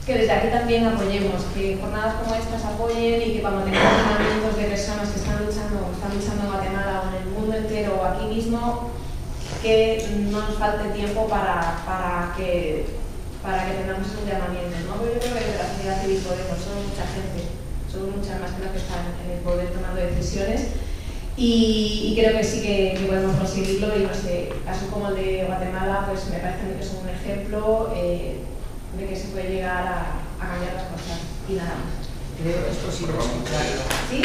que desde aquí también apoyemos, que jornadas como estas apoyen, y que cuando tengamos movimientos de personas que están luchando en Guatemala o en el mundo entero o aquí mismo, que no nos falte tiempo para que tengamos un llamamiento, ¿no? Pero yo creo que desde la sociedad civil podemos, somos mucha gente, somos muchas más que las que están en el poder tomando decisiones, y creo que sí que podemos conseguirlo. Y no sé, casos como el de Guatemala, pues me parece que son un ejemplo de que se puede llegar a cambiar las cosas, y nada más. Creo que es posible escucharlo. ¿Sí?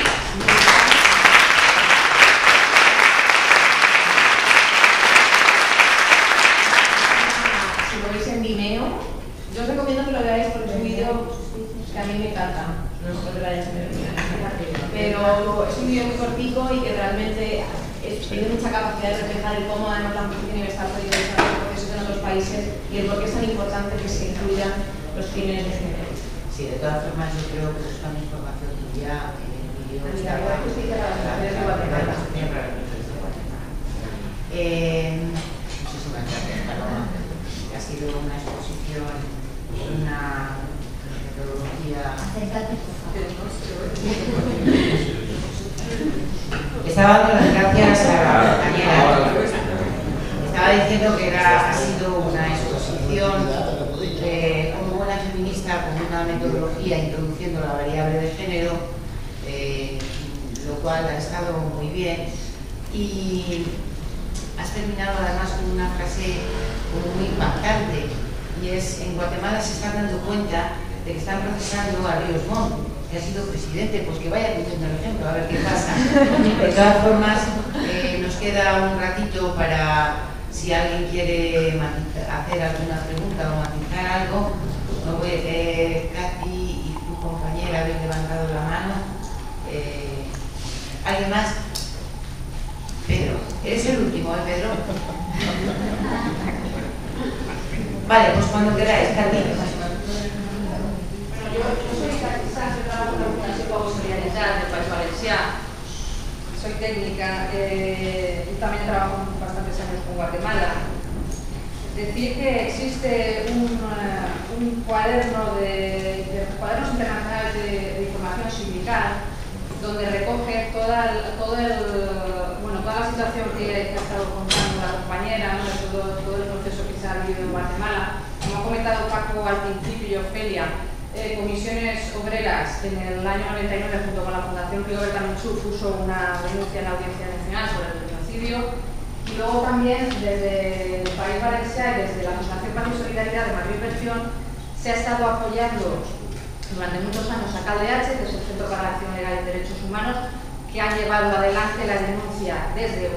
Si lo veis en Vimeo, yo os recomiendo que lo veáis porque es un vídeo que a mí me encanta. No sé si lo veáis en Vimeo, pero es un vídeo muy cortico y que realmente tiene mucha capacidad de reflejar el cómo además la justicia universal puede realizar los procesos en otros países, y el por qué es tan importante que se incluyan los crímenes de género. Sí, de todas formas yo creo que buscando información tuya en el vídeo La justicia para las mujeres de Guatemala. Muchísimas gracias, Paloma. Ha sido una exposición estaba dando las gracias a la compañera. Estaba diciendo que ha sido una exposición como buena feminista, con una metodología introduciendo la variable de género, lo cual ha estado muy bien. Y has terminado además con una frase como muy impactante, y es: en Guatemala se están dando cuenta de que están procesando a Ríos Montt, que ha sido presidente, pues que vaya poniendo el ejemplo, a ver qué pasa. De todas formas, nos queda un ratito para, si alguien quiere hacer alguna pregunta o matizar algo. Katy y tu compañera habéis levantado la mano. ¿Alguien más? Pedro, eres el último, Pedro? Vale, pues cuando queráis, Katy. Yo soy Sánchez, trabajo en la Fundación Pau Solidaritat del País Valencià. Soy técnica y también trabajo bastantes años con Guatemala. Decir que existe un cuaderno de cuadernos internacionales de información sindical donde recoge toda la situación que ha estado contando la compañera, ¿no? De todo el proceso que se ha vivido en Guatemala. Como ha comentado Paco al principio y Ofelia, Comisiones Obreras en el año 99 junto con la Fundación Rigoberta Menchú puso una denuncia en la Audiencia Nacional sobre el genocidio, y luego también desde el País Valencià y desde la Fundación Paz y Solidaridad de Madrid Región se ha estado apoyando durante muchos años a CalDH, que es el Centro para la Acción Legal y Derechos Humanos, que han llevado adelante la denuncia desde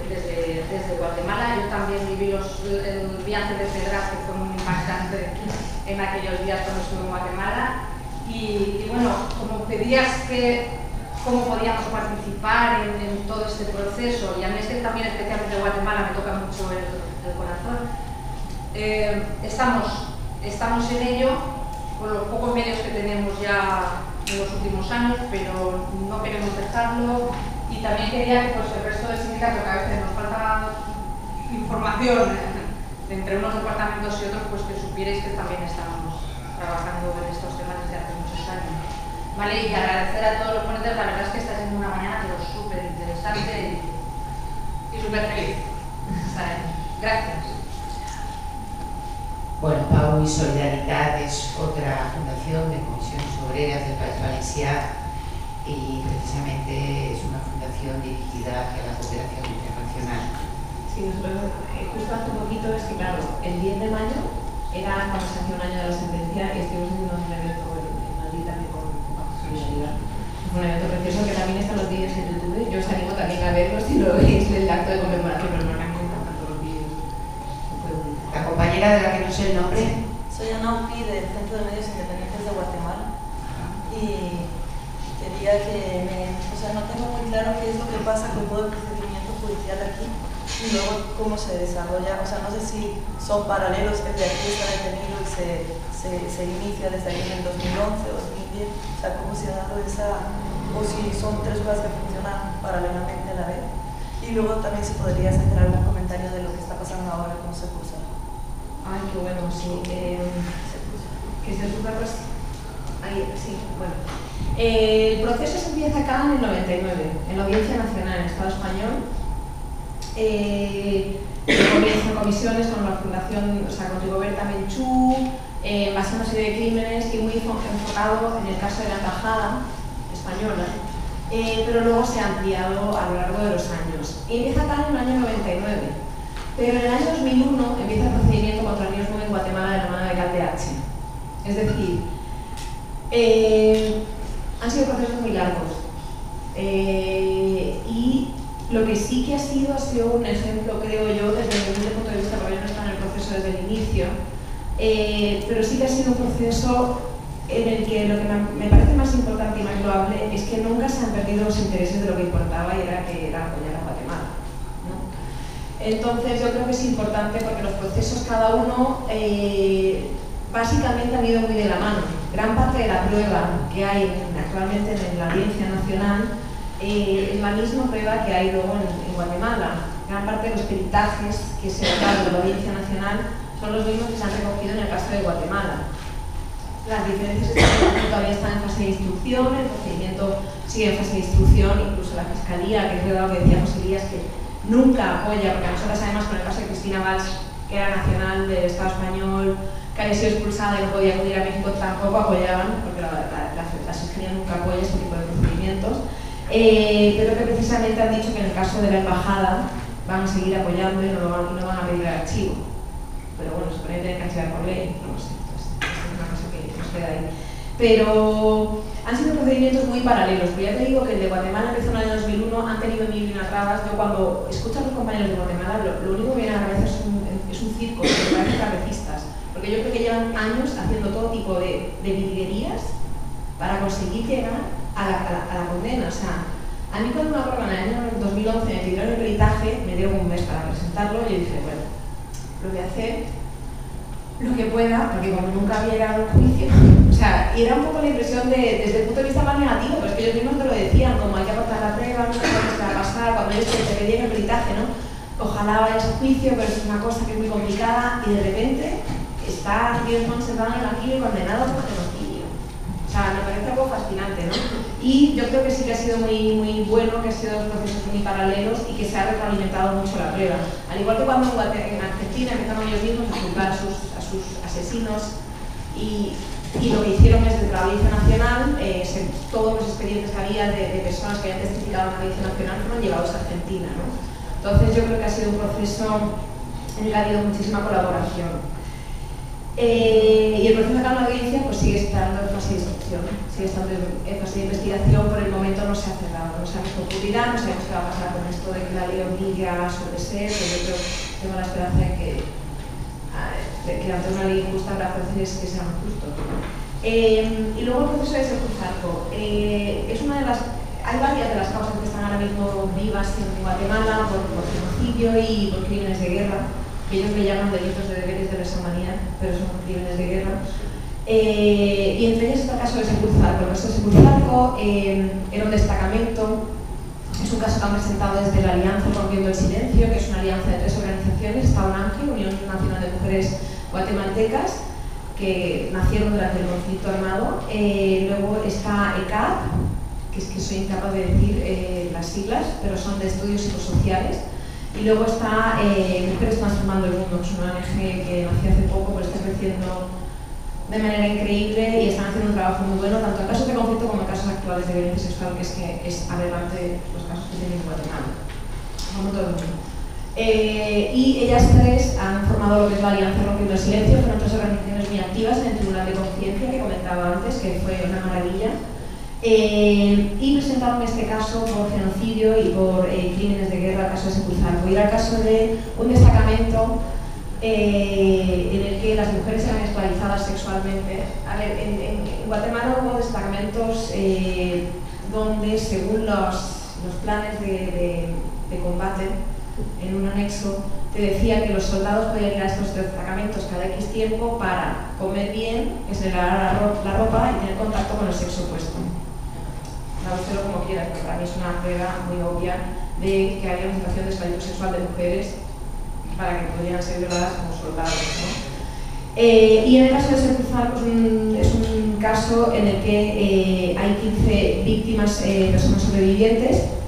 Guatemala. Yo también viví el viaje de Pedras, que fue muy impactante en aquellos días cuando estuve en Guatemala. Y bueno, como pedías que cómo podíamos participar en todo este proceso, y a mí es que también especialmente Guatemala me toca mucho el corazón, estamos en ello con los pocos medios que tenemos ya en los últimos años, pero no queremos dejarlo. Y también quería que pues, el resto del sindicato, que a veces nos falta información entre unos departamentos y otros, pues que supierais que también estamos trabajando en estos temas desde hace muchos años. Vale, y agradecer a todos los ponentes. La verdad es que está siendo una mañana pero súper interesante y súper feliz. Gracias. Bueno, Pau y Solidaridad es otra fundación de comisiones obreras del País Valencià, y precisamente es una fundación dirigida hacia la cooperación internacional. Sí, nosotros justo hace un poquito, es que claro, el 10 de mayo era cuando se hacía un año de la sentencia, y estuvimos haciendo un evento en Madrid también con Solidaridad. Fue un evento precioso que también están los vídeos en YouTube. Yo os animo también a verlos si lo veis, el acto de conmemoración, pero no me encantan tanto los vídeos. La compañera de la que no sé el nombre. Soy Ana Upi del Centro de Medios Independientes de Guatemala, y quería que no tengo muy claro qué es lo que pasa con todo el procedimiento judicial aquí y luego cómo se desarrolla. No sé si son paralelos, que de aquí está detenido y se inicia desde ahí en el 2011 o 2010, cómo se ha dado esa, o si son tres cosas que funcionan paralelamente a la vez. Y luego también si podrías hacer algún comentario de lo que está pasando ahora con Secusa. Ay, qué bueno, sí. Que se suba, pues. Ahí, sí, bueno. El proceso se empieza acá en el 99, en la Audiencia Nacional, en el Estado español. Comienzan comisiones con la Fundación, con Rigoberta Menchú, base en una serie de crímenes y muy enfocado en el caso de la embajada española, pero luego se ha ampliado a lo largo de los años. Y empieza acá en el año 99. Pero en el año 2001 empieza el procedimiento contra Ríos Montt en Guatemala de la mano de CalDH. Es decir, han sido procesos muy largos. Y lo que sí que ha sido un ejemplo, creo yo, desde mi punto de vista, porque yo no estaba en el proceso desde el inicio, pero sí que ha sido un proceso en el que lo que me parece más importante y más loable es que nunca se han perdido los intereses de lo que importaba, y era apoyar a Guatemala. Entonces yo creo que es importante porque los procesos cada uno básicamente han ido muy de la mano. Gran parte de la prueba que hay actualmente en la Audiencia Nacional es la misma prueba que hay luego en Guatemala. Gran parte de los peritajes que se han dado en la Audiencia Nacional son los mismos que se han recogido en el caso de Guatemala. Las diferencias todavía están en fase de instrucción, el procedimiento sigue en fase de instrucción, incluso incluso la Fiscalía, que es verdad lo que decía José Díaz, que nunca apoya, porque nosotros además con el caso de Cristina Valls, que era nacional del Estado español, que había sido expulsada y no podía acudir a México, tampoco apoyaban, porque la Fiscalía nunca apoya este tipo de procedimientos, pero que precisamente han dicho que en el caso de la embajada van a seguir apoyando y no van a pedir el archivo. Pero bueno, se supone que tienen que archivar por ley, no lo sé, entonces es una cosa que nos queda ahí. Pero han sido procedimientos muy paralelos, pero ya te digo que el de Guatemala empezó en el año 2001, han tenido mil y una trabas. Yo cuando escucho a los compañeros de Guatemala, lo único que viene a la cabeza es un circo, que parece cabrecistas, porque yo creo que llevan años haciendo todo tipo de virguerías para conseguir llegar a la condena. O sea, a mí cuando me acuerdo en el año 2011 me pidieron el peritaje, me dieron un mes para presentarlo y yo dije, bueno, lo voy a hacer lo que pueda, porque como nunca había llegado al juicio, o sea, y era un poco la impresión desde el punto de vista más negativo, pero es que ellos mismos te lo decían, como hay que aportar la prueba, no sé qué va a pasar, cuando ellos te pedían el peritaje, ¿no? Ojalá vayas a juicio, pero es una cosa que es muy complicada, y de repente está 10 meses aquí y condenado por genocidio. O sea, me parece algo fascinante, ¿no? Y yo creo que sí que ha sido muy bueno, que ha sido procesos muy paralelos y que se ha retroalimentado mucho la prueba. Al igual que cuando en Argentina empezaron ellos mismos a juzgar a sus asesinos y lo que hicieron es desde la Audiencia Nacional, todos los expedientes que había de personas que habían testificado en la Audiencia Nacional fueron llevados a Argentina, ¿no? Entonces yo creo que ha sido un proceso en el que ha habido muchísima colaboración. Y el proceso acá en la audiencia pues sigue estando en fase de instrucción, sigue estando en fase de investigación. Por el momento no se ha cerrado, no sabemos qué ocurrirá, no sabemos qué va a pasar con esto de que la ley obligue a sobreseer, pero yo tengo la esperanza de que ante una ley justa habrá jueces que sean justos. Y luego el proceso de Secuzarco. Hay varias de las causas que están ahora mismo vivas en Guatemala por genocidio y por crímenes de guerra, que ellos le llaman delitos de deberes de lesa humanidad, pero son crímenes de guerra. Y entre ellos está el caso de Secuzarco. El caso de Secuzarco era un destacamento, es un caso que han presentado desde la Alianza Rompiendo el Silencio, que es una alianza de 3 organizaciones. Está UNANGE, Unión Nacional de Mujeres Guatemaltecas, que nacieron durante el conflicto armado. Luego está ECAP, que es que soy incapaz de decir las siglas, pero son de estudios psicosociales. Y luego está Mujeres Transformando el Mundo, que es una ONG que nació hace poco, pero está creciendo de manera increíble y están haciendo un trabajo muy bueno, tanto en casos de conflicto como en casos actuales de violencia sexual, que es aberrante los casos que tienen en Guatemala, como todo el mundo. Y ellas 3 han formado lo que es la Alianza Rompiendo el Silencio, fueron 3 organizaciones muy activas en el Tribunal de Conciencia que comentaba antes, que fue una maravilla. Y presentaron este caso por genocidio y por crímenes de guerra, el caso de Secuzarco. Y era el caso de un destacamento en el que las mujeres eran esclavizadas sexualmente. A ver, en Guatemala hubo destacamentos donde, según los planes de combate, en un anexo, te decía que los soldados podían ir a estos destacamentos cada X tiempo para comer bien, que se le lavara la ropa y tener contacto con el sexo opuesto. Tradúcelo como quieras, pero para mí es una prueba muy obvia de que había una situación de esclavitud sexual de mujeres para que pudieran ser violadas como soldados, ¿no? Y en el caso de Secuzarco es un caso en el que hay 15 víctimas, personas sobrevivientes,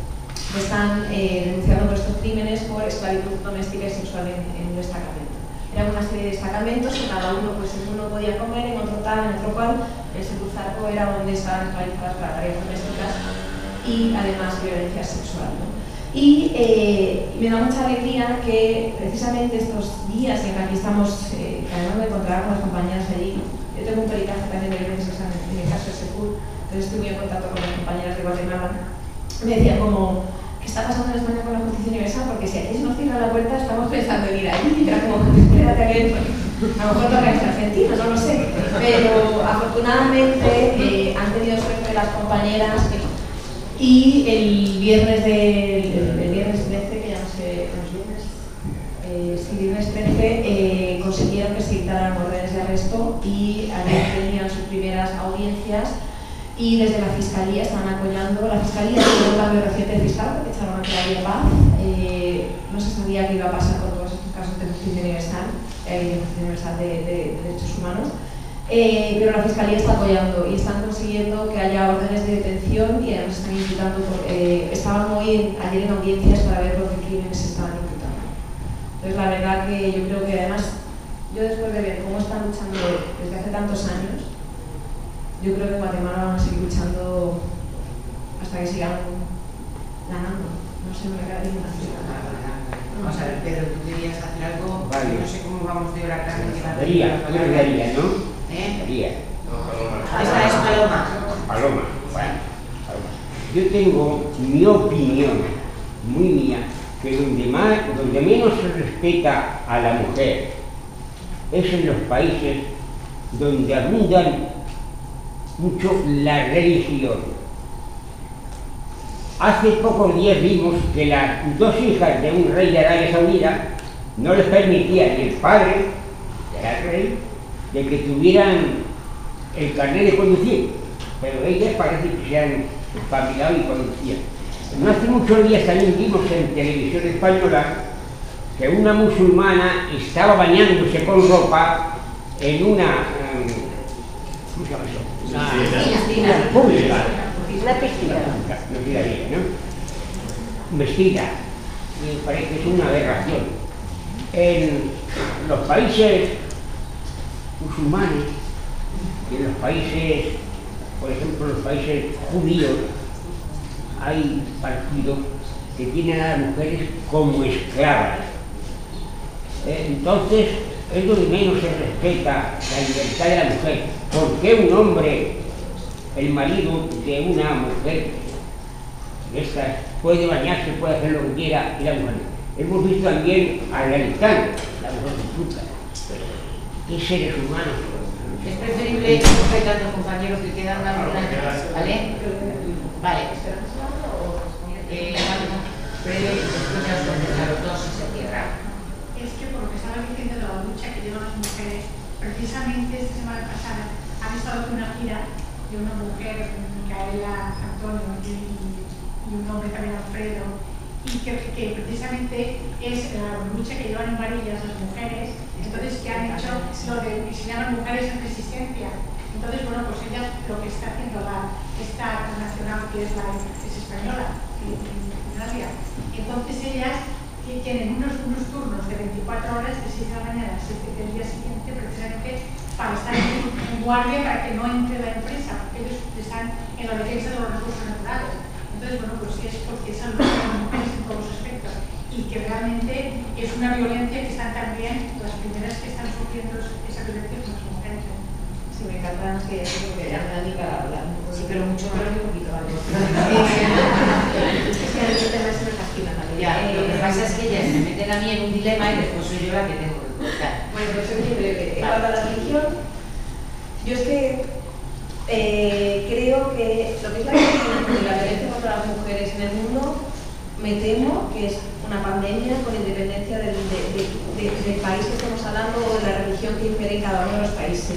que están denunciando por estos crímenes por esclavitud doméstica y sexual en un destacamento. Eran una serie de destacamentos que cada uno, pues en uno podía comer, en otro tal, en otro cual. En Secuzarco era donde estaban esclavizadas para tareas domésticas y además violencia sexual, ¿no? Y me da mucha alegría que precisamente estos días en que aquí estamos, que además de encontrar con las compañeras allí, yo tengo un peritaje también de violencia sexual en el caso de Secur, entonces estoy muy en contacto con las compañeras de Guatemala. Me decían como, ¿qué está pasando en España con la justicia universal? Porque si aquí se nos cierra la puerta, estamos pensando en ir allí, y era como, espérate a ver, a lo mejor toca ir a Argentina, no lo sé. Pero afortunadamente han tenido suerte las compañeras y el viernes 13, que ya no sé, viernes 13, consiguieron que se dictaran órdenes de arresto y ayer tenían sus primeras audiencias. Y desde la Fiscalía están apoyando. La Fiscalía tuvo un cambio reciente de fiscal porque echaron a Claudia Paz. No se sabía qué iba a pasar con todos estos casos de justicia universal, de derechos humanos. pero la Fiscalía está apoyando y están consiguiendo que haya órdenes de detención y además están imputando, estaban ayer en audiencias para ver por qué crímenes se estaban imputando. Entonces la verdad que yo creo que además, yo después de ver cómo están luchando desde hace tantos años, yo creo que en Guatemala van a seguir luchando hasta que sigan ganando. No sé, me queda ninguna cita. Vamos a ver, Pedro, tú querías hacer algo, vale. No sé cómo vamos de hora casi. Daría, ¿no? Daría. Esta es Paloma. Paloma, bueno, Paloma. Yo tengo mi opinión, muy mía, que donde menos se respeta a la mujer es en los países donde abundan mucho la religión. Hace pocos días vimos que las dos hijas de un rey de Arabia Saudita no les permitía ni el padre, que era el rey, de que tuvieran el carnet de conducir, pero ellas parece que se han espabilado y conducían. No hace muchos días también vimos en televisión española que una musulmana estaba bañándose con ropa en una ¿cómo se llama eso? Una pública. Una piscina. No queda bien, ¿no? Vestida. Me parece que es una aberración. En los países musulmanes y en los países, por ejemplo, los países judíos, hay partidos que tienen a las mujeres como esclavas. Entonces, es donde menos se respeta la libertad de la mujer. ¿Por qué un hombre, el marido de una mujer de estas, puede bañarse, puede hacer lo que quiera y la mujer? Hemos visto también a Afganistán, la mujer disfruta. ¿Qué seres humanos? Es preferible ir respetando a los compañeros que quedan una hora, ¿vale? Vale. Breve, después ya os contesto a los dos y se cierra. Es que por lo que estaba diciendo de la lucha que llevan las mujeres, precisamente esta semana pasada han estado en una gira de una mujer, Micaela Antonio, y un hombre también, Alfredo, y que precisamente es la lucha que llevan en varillas las mujeres, entonces que han hecho lo de que se llaman mujeres en resistencia. Entonces, bueno, pues ellas lo que está haciendo esta nacional, que es española, entonces ellas tienen unos turnos de 24 horas, de 6 de la mañana a 7 del día siguiente, precisamente para estar en guardia, para que no entre la empresa, porque ellos están en la defensa de los recursos naturales. Entonces, bueno, pues es porque son las mujeres en todos los aspectos y que realmente es una violencia que están también, las primeras que están sufriendo esa violencia son las mujeres. Sí, me encantan que ya me dedica a hablar. Sí, pero mucho más y poquito, ¿vale? Es que a mí el tema se me fascina también. Ya, lo que pasa es que ellas me meten a mí en un dilema y después soy yo la que tengo que contar. Bueno, pues yo creo que en cuanto a la religión, yo es que creo que lo que es la discriminación y la violencia contra las mujeres en el mundo, me temo que es una pandemia con independencia del país que estamos hablando o de la religión que impere en cada uno de los países.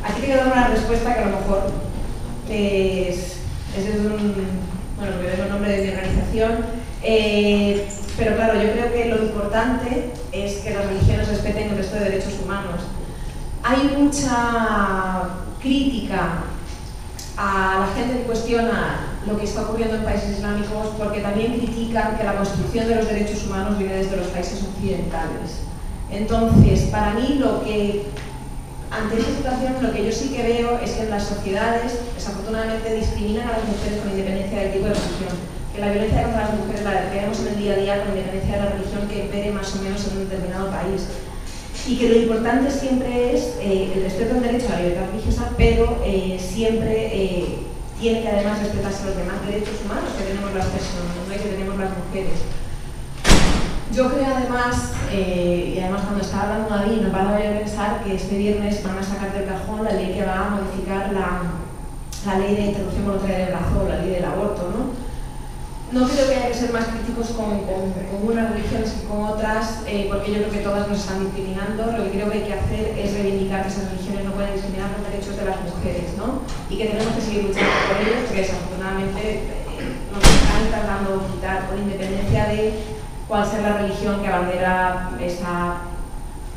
Aquí te quiero dar una respuesta que a lo mejor es desde bueno, que es el nombre de mi organización, pero claro, yo creo que lo importante es que las religiones respeten el resto de derechos humanos. Hay mucha crítica a la gente que cuestiona lo que está ocurriendo en países islámicos porque también critican que la construcción de los derechos humanos viene desde los países occidentales. Entonces, para mí ante esta situación lo que yo sí que veo es que en las sociedades desafortunadamente discriminan a las mujeres con independencia del tipo de religión. Que la violencia contra las mujeres la vemos en el día a día con independencia de la religión que impere más o menos en un determinado país. Y que lo importante siempre es el respeto al derecho a la libertad religiosa, pero siempre tiene que además respetarse los demás derechos humanos que tenemos las personas, ¿no? Y que tenemos las mujeres. Yo creo además, y además cuando estaba hablando David, no paraba de pensar que este viernes van a sacar del cajón la ley que va a modificar la ley de interrupción voluntaria del embarazo, la ley del aborto, ¿no? No creo que haya que ser más críticos con unas religiones que con otras, porque yo creo que todas nos están discriminando. Lo que creo que hay que hacer es reivindicar que esas religiones no pueden discriminar los derechos de las mujeres, ¿no? Y que tenemos que seguir luchando por ellos, porque desafortunadamente nos están intentando quitar, por independencia de cuál sea la religión que abandera esta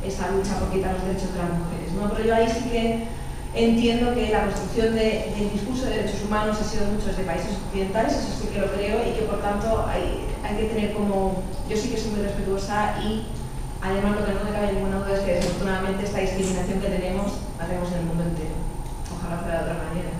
esa lucha por quitar los derechos de las mujeres, ¿no? Pero yo ahí sí que entiendo que la construcción del discurso de derechos humanos ha sido mucho desde países occidentales, eso sí que lo creo, y que por tanto hay que tener como... Yo sí que soy muy respetuosa y además lo que no me cabe ninguna duda es que desafortunadamente esta discriminación que tenemos la tenemos en el mundo entero. Ojalá fuera de otra manera.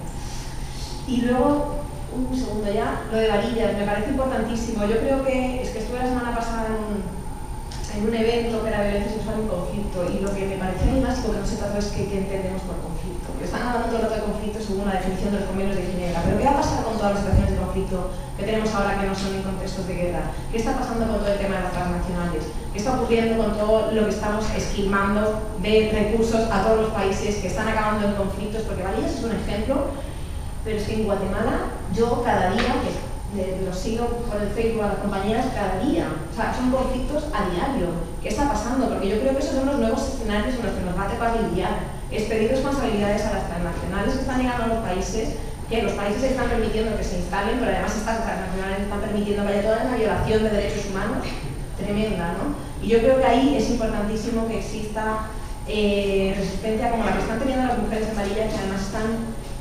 Y luego, un segundo ya, lo de varillas, me parece importantísimo. Yo creo que estuve la semana pasada en un evento que era violencia sexual en conflicto, y lo que me pareció muy básico que no se trató es que entendemos por conflicto. Que están hablando todo el rato de conflicto según la definición de los convenios de Ginebra, pero ¿qué va a pasar con todas las situaciones de conflicto que tenemos ahora que no son en contextos de guerra? ¿Qué está pasando con todo el tema de las transnacionales? ¿Qué está ocurriendo con todo lo que estamos esquilmando de recursos a todos los países que están acabando en conflictos? Porque Varillas es un ejemplo, pero es que en Guatemala yo cada día, que los sigo por el Facebook a las compañeras cada día, o sea, son conflictos a diario. ¿Qué está pasando? Porque yo creo que esos son los nuevos escenarios en los que nos va a tocar lidiar. Es pedir responsabilidades a las transnacionales que están llegando a los países, que los países están permitiendo que se instalen, pero además estas transnacionales están permitiendo que haya toda una violación de derechos humanos tremenda, ¿no? Y yo creo que ahí es importantísimo que exista resistencia como la que están teniendo las mujeres en Varillas, que además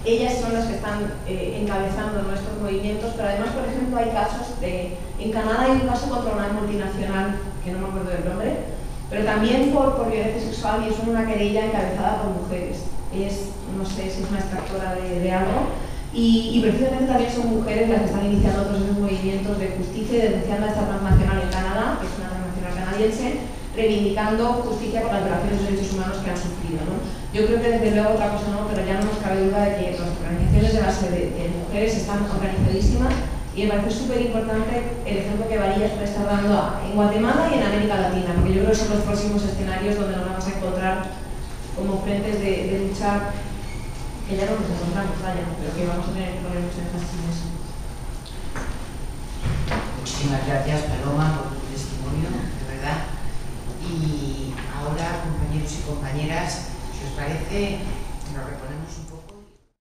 ellas son las que están encabezando nuestros movimientos, pero además, por ejemplo, hay casos en Canadá hay un caso contra una multinacional, que no me acuerdo del nombre, pero también por violencia sexual, y es una querella encabezada por mujeres. No sé si es una extractora de algo, y precisamente también son mujeres las que están iniciando otros esos movimientos de justicia y denunciando a esta transnacional en Canadá, que es una transnacional canadiense, reivindicando justicia por las violaciones de derechos humanos que han sufrido, ¿no? Yo creo que desde luego otra cosa no, pero ya no nos cabe duda de que las organizaciones de base de mujeres están organizadísimas, y me parece súper importante el ejemplo que Varillas puede estar dando en Guatemala y en América Latina, porque yo creo que son los próximos escenarios donde nos vamos a encontrar como frentes de lucha que ya no nos encontramos, vaya, pero que vamos a tener que poner mucho énfasis en eso. Muchísimas gracias, Paloma, por tu testimonio, de verdad. Y ahora, compañeros y compañeras, si os parece, nos reponemos un poco.